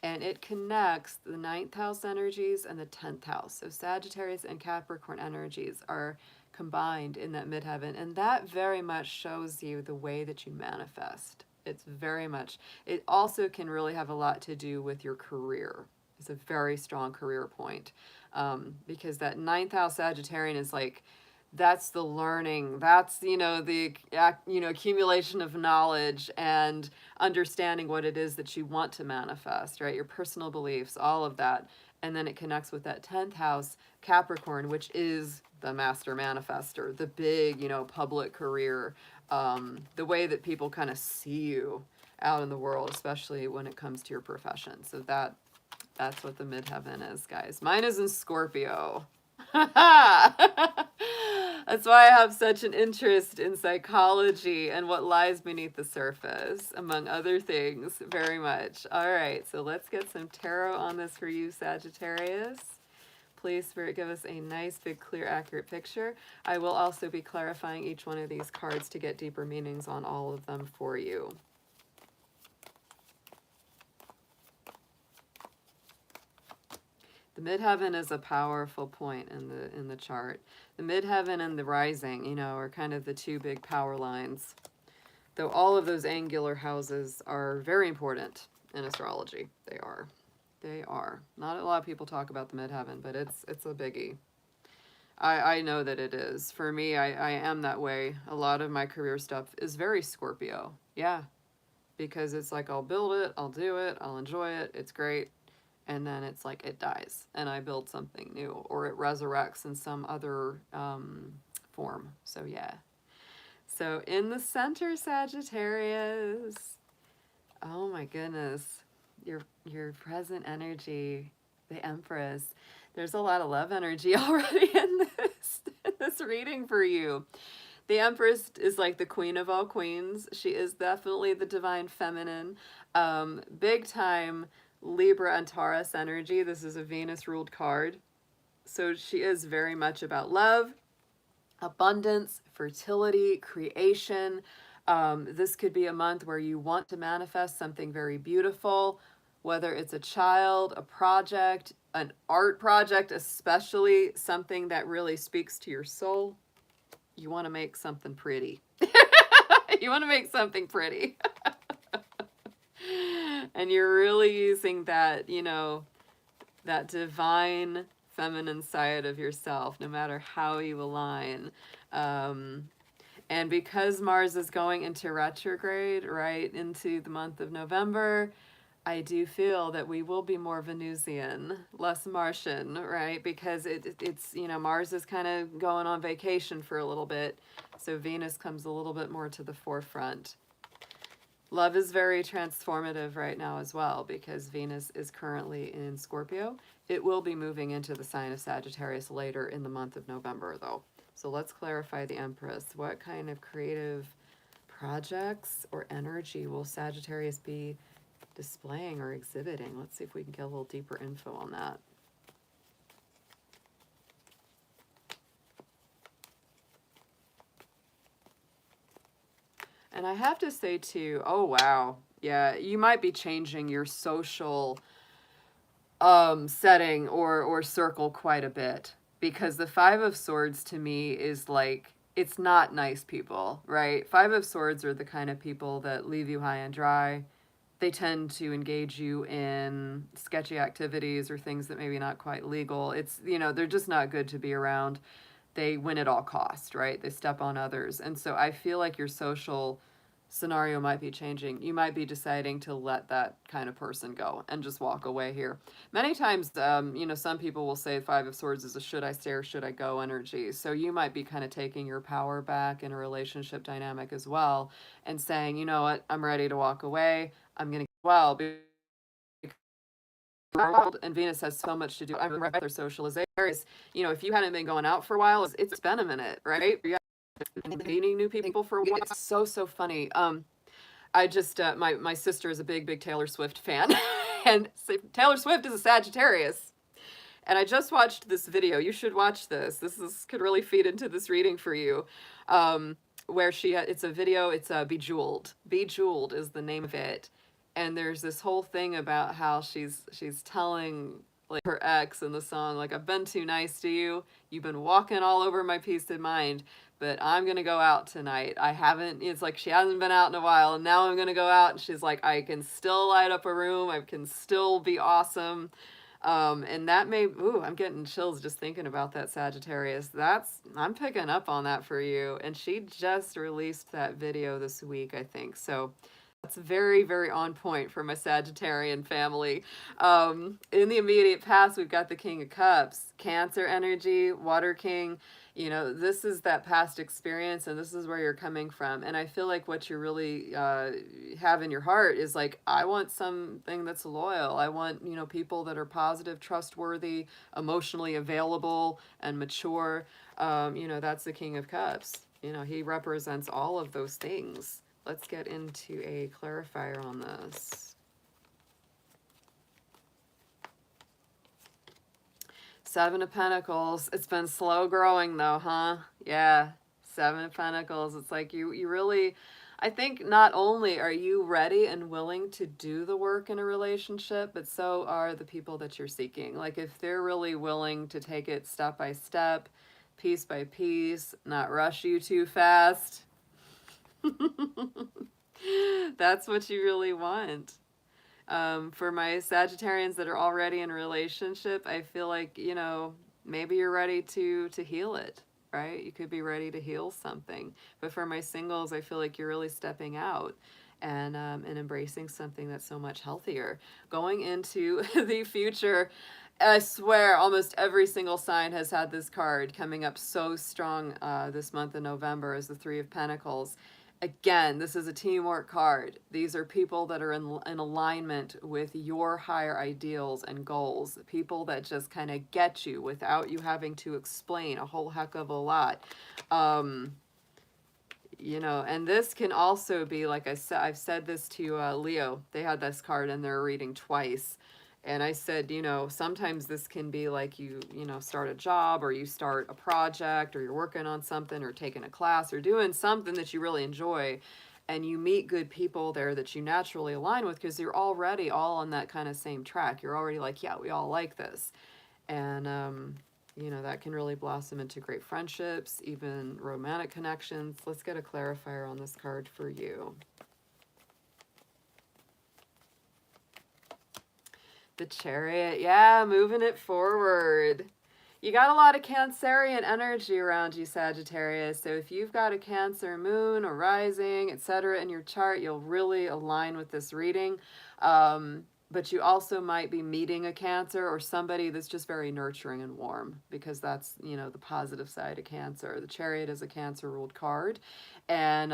And it connects the 9th house energies and the 10th house. So Sagittarius and Capricorn energies are combined in that midheaven. And that very much shows you the way that you manifest. It's very much, it also can really have a lot to do with your career. It's a very strong career point. Because that 9th house Sagittarian is like, that's the learning, that's, the, accumulation of knowledge and understanding what it is that you want to manifest, right? Your personal beliefs, all of that. And then it connects with that 10th house Capricorn, which is the master manifester, the big, public career, the way that people kind of see you out in the world, especially when it comes to your profession. So that's what the midheaven is, guys. Mine is in Scorpio. That's why I have such an interest in psychology and what lies beneath the surface, among other things, very much. All right, so let's get some tarot on this for you, Sagittarius. Please, Spirit, give us a nice, big, clear, accurate picture. I will also be clarifying each one of these cards to get deeper meanings on all of them for you. The midheaven is a powerful point in the chart. The midheaven and the rising, are kind of the two big power lines. Though all of those angular houses are very important in astrology. They are. They are. Not a lot of people talk about the midheaven, but it's a biggie. I know that it is. For me, I am that way. A lot of my career stuff is very Scorpio. Yeah. Because it's like, I'll build it, I'll do it, I'll enjoy it, it's great. And then it's like it dies and I build something new, or it resurrects in some other form. So yeah. So in the center, Sagittarius, oh my goodness, your present energy, the Empress. There's a lot of love energy already in this reading for you. The Empress is like the queen of all queens. She is definitely the divine feminine, big time Libra and Taurus energy. This is a Venus ruled card. So she is very much about love, abundance, fertility, creation. This could be a month where you want to manifest something very beautiful, whether it's a child, a project, an art project, especially something that really speaks to your soul. You want to make something pretty. You want to make something pretty. And you're really using that, that divine feminine side of yourself, no matter how you align. And because Mars is going into retrograde right into the month of November, I do feel that we will be more Venusian, less Martian, right? Because it's, Mars is kind of going on vacation for a little bit. So Venus comes a little bit more to the forefront. Love is very transformative right now as well, because Venus is currently in Scorpio. It will be moving into the sign of Sagittarius later in the month of November, though. So let's clarify the Empress. What kind of creative projects or energy will Sagittarius be displaying or exhibiting? Let's see if we can get a little deeper info on that. And I have to say too, oh wow, yeah, you might be changing your social setting or circle quite a bit, because the Five of Swords to me is like, it's not nice people, right? Five of Swords are the kind of people that leave you high and dry. they tend to engage you in sketchy activities or things that maybe not quite legal. It's, you know, they're just not good to be around. They win at all cost, right? They step on others. And so I feel like your social scenario might be changing. You might be deciding to let that kind of person go and just walk away here. Many times, you know, some people will say Five of Swords is a should I stay or should I go energy. So you might be kind of taking your power back in a relationship dynamic as well and saying, you know what, I'm ready to walk away. I'm going to well because and Venus has so much to do. I'm right, their socialization. You know, if you hadn't been going out for a while, it's been a minute, right? You meeting new people for a while. It's so funny. I just my sister is a big Taylor Swift fan, and Taylor Swift is a Sagittarius. And I just watched this video. You should watch this. Could really feed into this reading for you. Where it's a video. It's Bejeweled. Bejeweled is the name of it. And there's this whole thing about how she's telling like her ex in the song, like, I've been too nice to you. You've been walking all over my peace of mind, but I'm going to go out tonight. It's like she hasn't been out in a while, and now I'm going to go out. And she's like, I can still light up a room. I can still be awesome. And that I'm getting chills just thinking about that, Sagittarius. I'm picking up on that for you. And she just released that video this week, I think. So that's very on point for my Sagittarian family. In the immediate past, we've got the King of Cups, Cancer energy, Water King. You know, this is that past experience, and this is where you're coming from. And I feel like what you really have in your heart is like, I want something that's loyal. I want, you know, people that are positive, trustworthy, emotionally available, and mature. You know, that's the King of Cups. You know, he represents all of those things. Let's get into a clarifier on this. Seven of Pentacles. It's been slow growing though, huh? Yeah. Seven of Pentacles. It's like you really, I think not only are you ready and willing to do the work in a relationship, but so are the people that you're seeking. Like if they're really willing to take it step by step, piece by piece, not rush you too fast. That's what you really want. For my Sagittarians that are already in a relationship, I feel like, you know, maybe you're ready to heal it, right? You could be ready to heal something. But for my singles, I feel like you're really stepping out and embracing something that's so much healthier. Going into the future, I swear almost every single sign has had this card coming up so strong this month of November as the Three of Pentacles. Again, this is a teamwork card. These are people that are in alignment with your higher ideals and goals. People that just kind of get you without you having to explain a whole heck of a lot. You know, and this can also be, like I said, I've said this to Leo. They had this card in their reading twice. And I said, you know, sometimes this can be like you know, start a job or you start a project or you're working on something or taking a class or doing something that you really enjoy. And you meet good people there that you naturally align with because you're already all on that kind of same track. You're already like, yeah, we all like this. And, you know, that can really blossom into great friendships, even romantic connections. Let's get a clarifier on this card for you. The Chariot, yeah, moving it forward. You got a lot of Cancerian energy around you, Sagittarius. So if you've got a Cancer moon or rising, etc. in your chart, you'll really align with this reading. But you also might be meeting a Cancer or somebody that's just very nurturing and warm, because that's, you know, the positive side of Cancer. The Chariot is a Cancer-ruled card. And,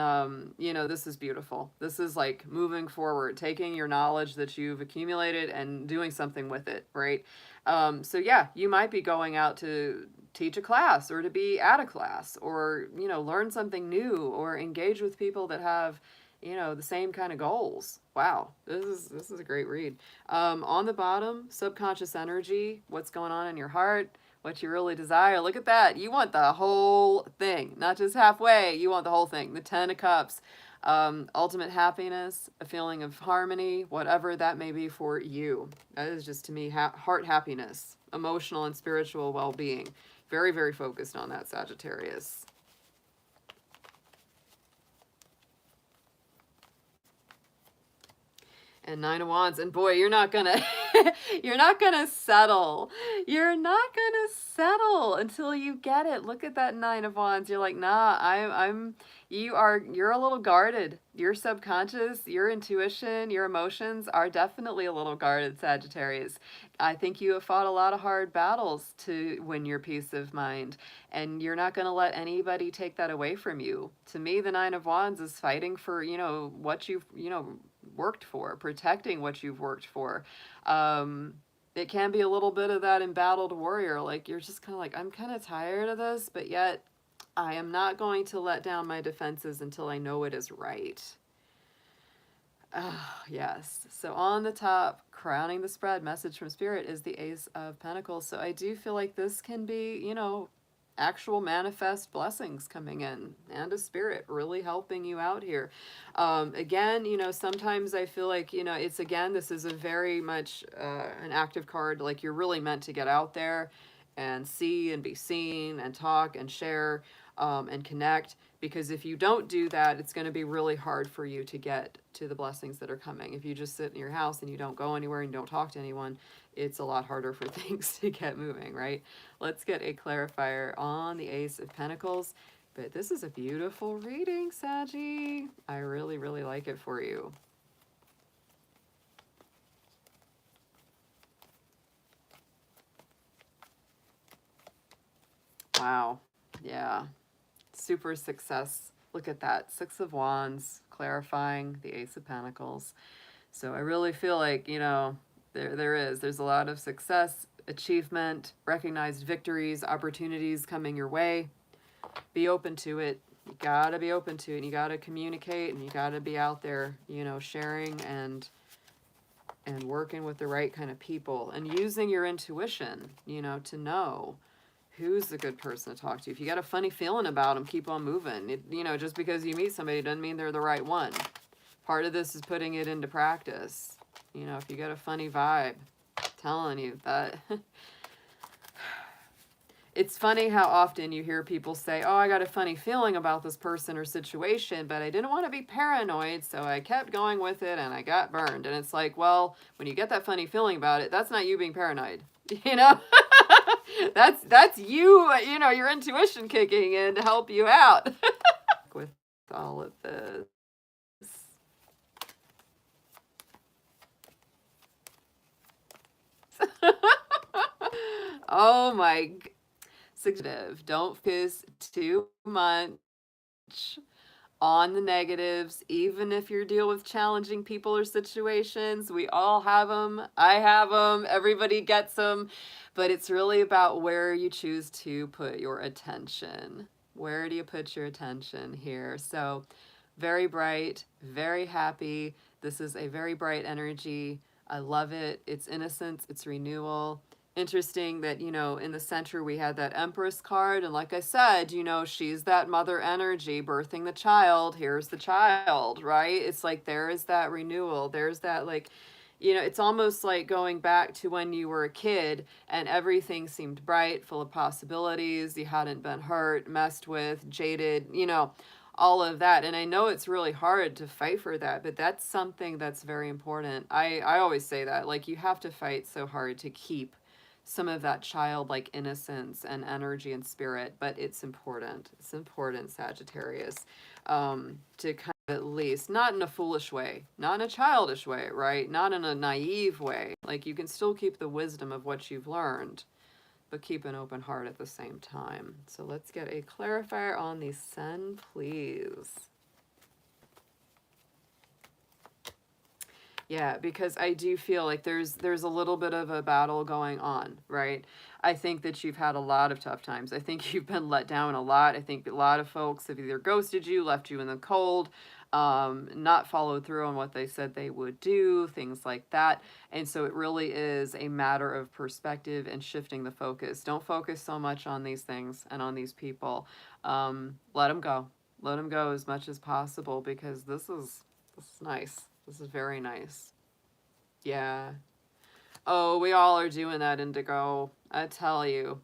you know, this is beautiful. This is like moving forward, taking your knowledge that you've accumulated and doing something with it, right? So yeah, you might be going out to teach a class or to be at a class or, you know, learn something new or engage with people that have, you know, the same kind of goals. Wow, this is a great read. On the bottom, subconscious energy, what's going on in your heart, what you really desire. Look at that. You want the whole thing, not just halfway. You want the whole thing. The Ten of Cups, ultimate happiness, a feeling of harmony, whatever that may be for you. That is just, to me, heart happiness, emotional and spiritual well-being. Very focused on that, Sagittarius. And Nine of Wands, and boy, you're not gonna you're not gonna settle. You're not gonna settle until you get it. Look at that Nine of Wands. You're like, nah, you're a little guarded. Your subconscious, your intuition, your emotions are definitely a little guarded, Sagittarius. I think you have fought a lot of hard battles to win your peace of mind, and you're not going to let anybody take that away from you. To me, the Nine of Wands is fighting for, what you've, worked for, protecting what you've worked for. It can be a little bit of that embattled warrior. Like, you're just kind of like, I'm kind of tired of this, but yet I am not going to let down my defenses until I know it is right. Oh, yes. So on the top, crowning the spread, message from Spirit is the Ace of Pentacles. So I do feel like this can be, actual manifest blessings coming in, and a spirit really helping you out here. Again, sometimes I feel like, this is a very much an active card. Like, you're really meant to get out there and see and be seen and talk and share and connect. Because if you don't do that, it's going to be really hard for you to get to the blessings that are coming. If you just sit in your house and you don't go anywhere and don't talk to anyone, it's a lot harder for things to get moving, right? Let's get a clarifier on the Ace of Pentacles. But this is a beautiful reading, Saggy. I really, really like it for you. Wow. Yeah. Super success. Look at that. Six of Wands, clarifying the Ace of Pentacles. So I really feel like, there's a lot of success, achievement, recognized victories, opportunities coming your way. Be open to it. You gotta be open to it. You gotta communicate, and you gotta be out there, sharing and working with the right kind of people, and using your intuition, to know who's a good person to talk to. If you got a funny feeling about them, keep on moving. Just because you meet somebody doesn't mean they're the right one. Part of this is putting it into practice. If you got a funny vibe, I'm telling you that. It's funny how often you hear people say, oh, I got a funny feeling about this person or situation, but I didn't want to be paranoid, so I kept going with it and I got burned. And it's like, well, when you get that funny feeling about it, that's not you being paranoid, that's you, your intuition kicking in to help you out with all of this. Oh my, don't focus too much on the negatives, even if you're dealing with challenging people or situations. We all have them. I have them. Everybody gets them. But it's really about where you choose to put your attention. Where do you put your attention here? So very bright, very happy. This is a very bright energy. I love it. It's innocence. It's renewal. Interesting that, in the center we had that Empress card. And like I said, she's that mother energy birthing the child. Here's the child, right? It's like there is that renewal. There's that, like, it's almost like going back to when you were a kid and everything seemed bright, full of possibilities. You hadn't been hurt, messed with, jaded, all of that. And I know it's really hard to fight for that, but that's something that's very important. I always say that, like, you have to fight so hard to keep some of that childlike innocence and energy and spirit, but it's important. It's important, Sagittarius, to kind of, at least, not in a foolish way, not in a childish way, right? Not in a naive way. Like, you can still keep the wisdom of what you've learned, but keep an open heart at the same time. So let's get a clarifier on the Sun, please. Yeah, because I do feel like there's a little bit of a battle going on, right? I think that you've had a lot of tough times. I think you've been let down a lot. I think a lot of folks have either ghosted you, left you in the cold, not followed through on what they said they would do, things like that. And so it really is a matter of perspective and shifting the focus. Don't focus so much on these things and on these people. Let them go. Let them go as much as possible, because this is nice. This is very nice. Yeah. Oh, we all are doing that, Indigo. I tell you.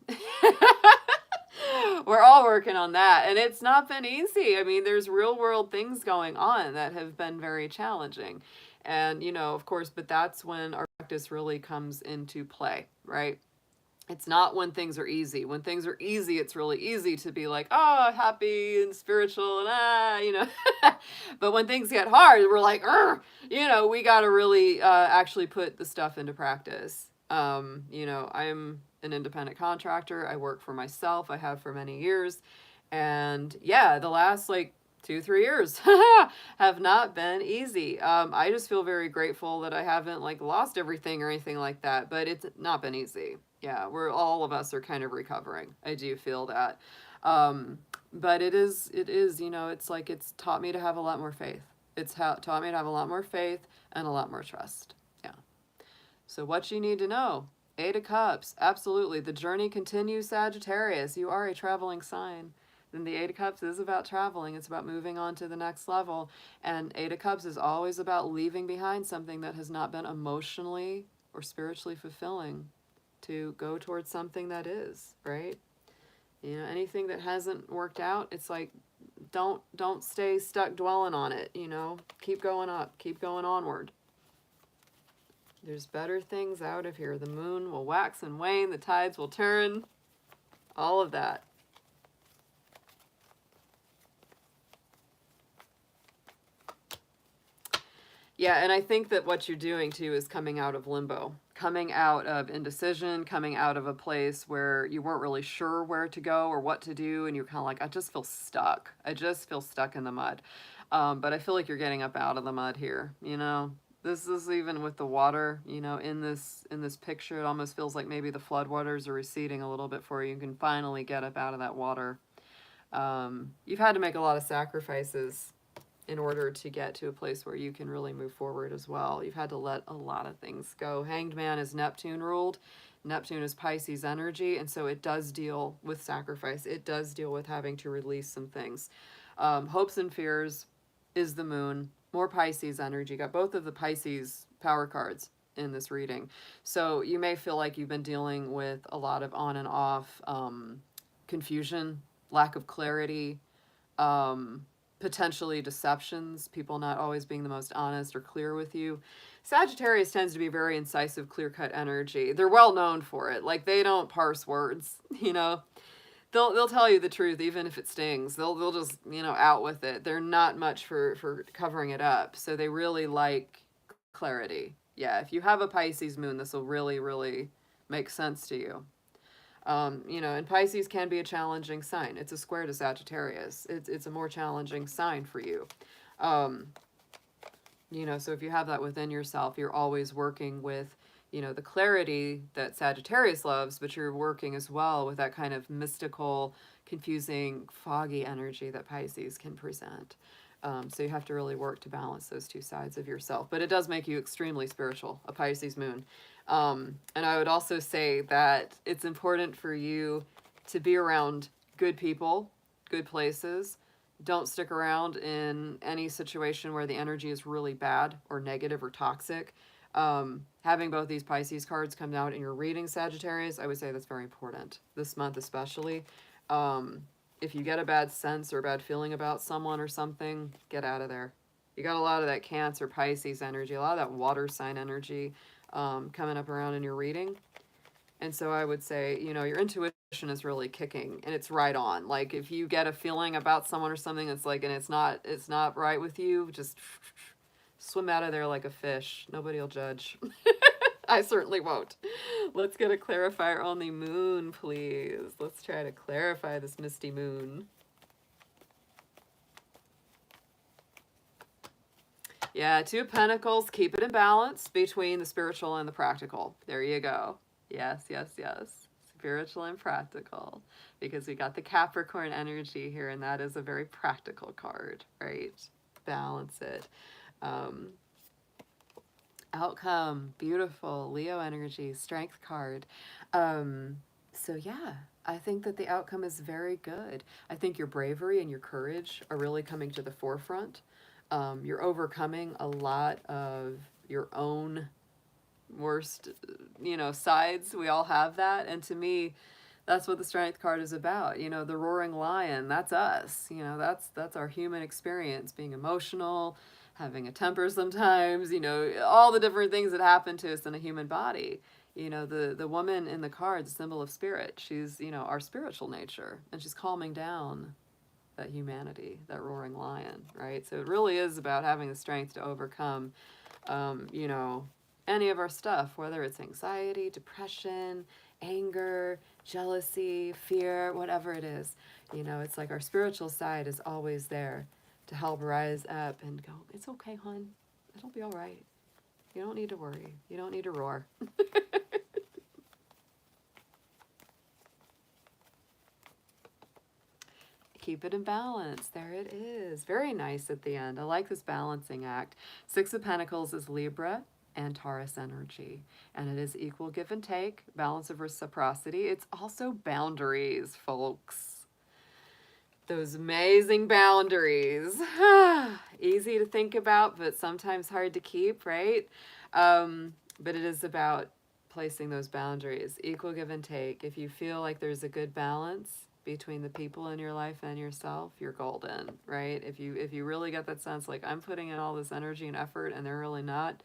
We're all working on that. And it's not been easy. I mean, there's real world things going on that have been very challenging. And, you know, of course, but that's when our practice really comes into play, right? It's not when things are easy. When things are easy, it's really easy to be like, oh, happy and spiritual and you know. But when things get hard, we're like, you know, we got to really actually put the stuff into practice. You know, I'm an independent contractor. I work for myself. I have for many years. And yeah, the last like 2, 3 years have not been easy. I just feel very grateful that I haven't like lost everything or anything like that, but it's not been easy. Yeah, we're all of us are kind of recovering. I do feel that. But it is, you know, it's like it's taught me to have a lot more faith. It's taught me to have a lot more faith and a lot more trust. Yeah. So what you need to know. 8 of Cups, absolutely. The journey continues, Sagittarius. You are a traveling sign. Then the 8 of Cups is about traveling. It's about moving on to the next level. And 8 of Cups is always about leaving behind something that has not been emotionally or spiritually fulfilling to go towards something that is, right? You know, anything that hasn't worked out, it's like don't stay stuck dwelling on it, you know. Keep going up, keep going onward. There's better things out of here. The moon will wax and wane, the tides will turn, all of that. Yeah, and I think that what you're doing too is coming out of limbo, coming out of indecision, coming out of a place where you weren't really sure where to go or what to do, and you're kind of like, I just feel stuck. I just feel stuck in the mud. But I feel like you're getting up out of the mud here, you know. This is even with the water, you know, in this picture, it almost feels like maybe the floodwaters are receding a little bit for you. You can finally get up out of that water. You've had to make a lot of sacrifices in order to get to a place where you can really move forward as well. You've had to let a lot of things go. Hanged Man is Neptune ruled. Neptune is Pisces energy, and so it does deal with sacrifice. It does deal with having to release some things. Hopes and Fears is the moon. More Pisces energy. Got both of the Pisces power cards in this reading. So you may feel like you've been dealing with a lot of on and off confusion, lack of clarity, potentially deceptions, people not always being the most honest or clear with you. Sagittarius tends to be very incisive, clear-cut energy. They're well known for it. Like, they don't parse words, you know. They'll tell you the truth even if it stings. They'll just, you know, out with it. They're not much for covering it up. So they really like clarity. Yeah, if you have a Pisces moon, this will really, really make sense to you. You know, and Pisces can be a challenging sign. It's a square to Sagittarius. It's a more challenging sign for you. You know, so if you have that within yourself, you're always working with, you know, the clarity that Sagittarius loves, but you're working as well with that kind of mystical, confusing, foggy energy that Pisces can present. So you have to really work to balance those two sides of yourself. But it does make you extremely spiritual, a Pisces moon. And I would also say that it's important for you to be around good people, good places. Don't stick around in any situation where the energy is really bad or negative or toxic. Having both these Pisces cards come out in your reading, Sagittarius, I would say that's very important this month especially. If you get a bad sense or a bad feeling about someone or something, get out of there. You got a lot of that Cancer, Pisces energy, a lot of that water sign energy coming up around in your reading. And so I would say, you know, your intuition is really kicking and it's right on. Like if you get a feeling about someone or something that's like, and it's not right with you, just swim out of there like a fish. Nobody will judge. I certainly won't. Let's get a clarifier on the moon, please. Let's try to clarify this misty moon. Yeah, 2 of Pentacles, keep it in balance between the spiritual and the practical. There you go. Yes, yes, yes. Spiritual and practical. Because we got the Capricorn energy here, and that is a very practical card, right? Balance it. Outcome, beautiful. Leo energy, strength card. So yeah, I think that the outcome is very good. I think your bravery and your courage are really coming to the forefront. You're overcoming a lot of your own worst, you know, sides. We all have that. And to me, That's what the strength card is about. You know, the roaring lion, that's us. You know, that's our human experience, being emotional, having a temper sometimes, you know, all the different things that happen to us in a human body. You know, the woman in the card, the symbol of spirit, she's, you know, our spiritual nature, and she's calming down that humanity, that roaring lion, right? So it really is about having the strength to overcome, you know, any of our stuff, whether it's anxiety, depression, anger, jealousy, fear, whatever it is. You know, it's like our spiritual side is always there to help rise up and go, it's okay, hon. It'll be all right. You don't need to worry. You don't need to roar. Keep it in balance. There it is. Very nice at the end. I like this balancing act. Six of Pentacles is Libra and Taurus energy, and it is equal give and take, balance of reciprocity. It's also boundaries, folks. Those amazing boundaries. Easy to think about, but sometimes hard to keep, right? But it is about placing those boundaries, equal give and take. If you feel like there's a good balance between the people in your life and yourself, you're golden, right? If you really get that sense like I'm putting in all this energy and effort and they're really not,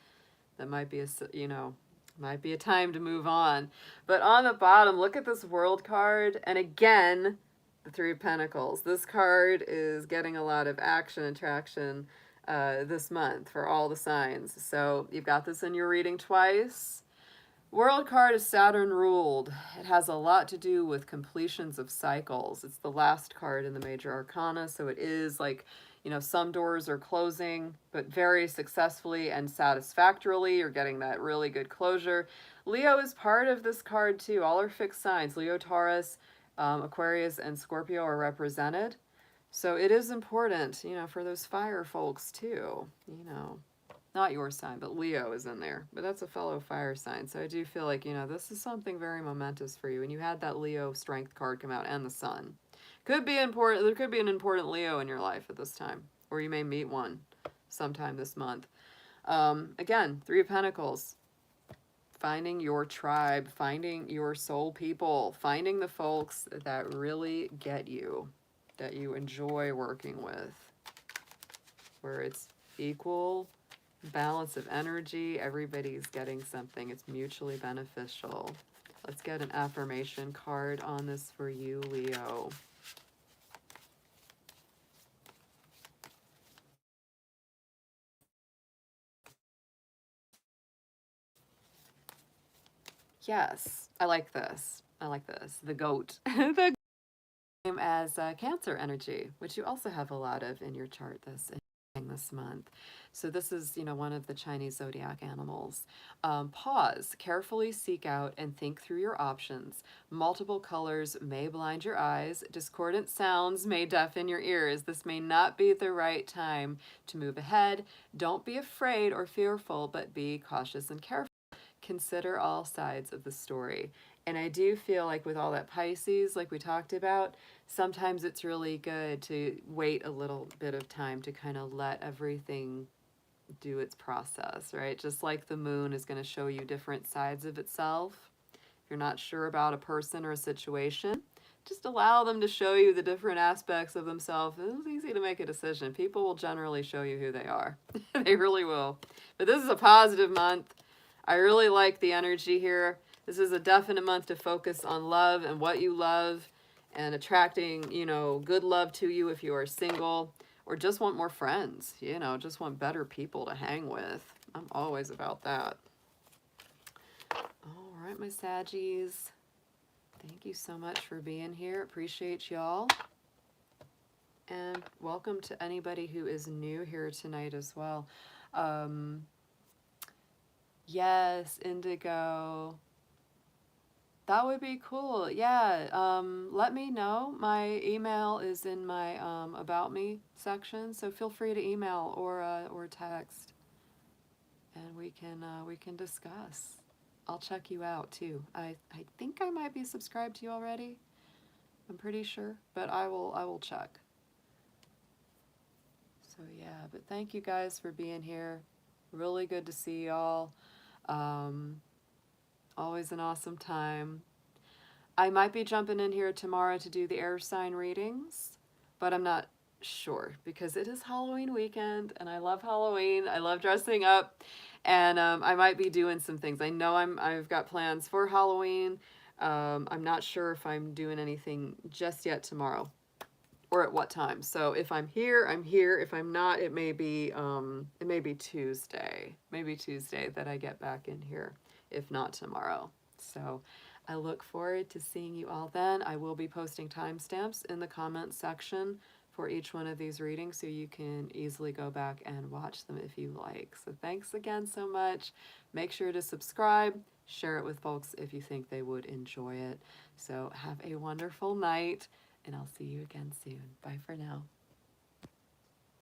that might be a, you know, might be a time to move on. But on the bottom, look at this world card, and again, the Three of Pentacles. This card is getting a lot of action and traction this month for all the signs. So you've got this in your reading twice. World card is Saturn ruled. It has a lot to do with completions of cycles. It's the last card in the major arcana, so it is like, you know, some doors are closing, but very successfully and satisfactorily. You're getting that really good closure. Leo is part of this card too. All are fixed signs. Leo, Taurus, Aquarius, and Scorpio are represented. So it is important, you know, for those fire folks too, you know. Not your sign, but Leo is in there. But that's a fellow fire sign. So I do feel like, you know, this is something very momentous for you. And you had that Leo strength card come out and the sun. Could be important. There could be an important Leo in your life at this time. Or you may meet one sometime this month. Again, Three of Pentacles. Finding your tribe. Finding your soul people. Finding the folks that really get you. That you enjoy working with. Where it's equal balance of energy, everybody's getting something, it's mutually beneficial. Let's get an affirmation card on this for you, Leo. Yes, I like this. I like this. The goat. The same as Cancer energy, which you also have a lot of in your chart this month. So this is, you know, one of the Chinese zodiac animals. Pause, carefully seek out and think through your options. Multiple colors may blind your eyes. Discordant sounds may deafen your ears. This may not be the right time to move ahead. Don't be afraid or fearful, but be cautious and careful. Consider all sides of the story. And I do feel like with all that Pisces, like we talked about, sometimes it's really good to wait a little bit of time to kind of let everything do its process, right? Just like the moon is going to show you different sides of itself. If you're not sure about a person or a situation, just allow them to show you the different aspects of themselves. It's easy to make a decision. People will generally show you who they are. They really will. But this is a positive month. I really like the energy here. This is a definite month to focus on love and what you love and attracting, you know, good love to you if you are single or just want more friends, you know, just want better people to hang with. I'm always about that. All right, my Saggies. Thank you so much for being here. Appreciate y'all. And welcome to anybody who is new here tonight as well. Yes, Indigo. That would be cool. Yeah. Let me know. My email is in my about me section, so feel free to email or text, and we can discuss. I'll check you out too. I think I might be subscribed to you already. I'm pretty sure, but I will check. So yeah, but thank you guys for being here. Really good to see y'all. Always an awesome time. I might be jumping in here tomorrow to do the air sign readings, but I'm not sure because it is Halloween weekend and I love Halloween. I love dressing up, and I might be doing some things. I know I've got plans for Halloween. I'm not sure if I'm doing anything just yet tomorrow or at what time. So if I'm here, I'm here. If I'm not, it may be Tuesday. Maybe Tuesday that I get back in here, if not tomorrow. So I look forward to seeing you all then. I will be posting timestamps in the comments section for each one of these readings so you can easily go back and watch them if you like. So thanks again so much. Make sure to subscribe, share it with folks if you think they would enjoy it. So have a wonderful night, and I'll see you again soon. Bye for now.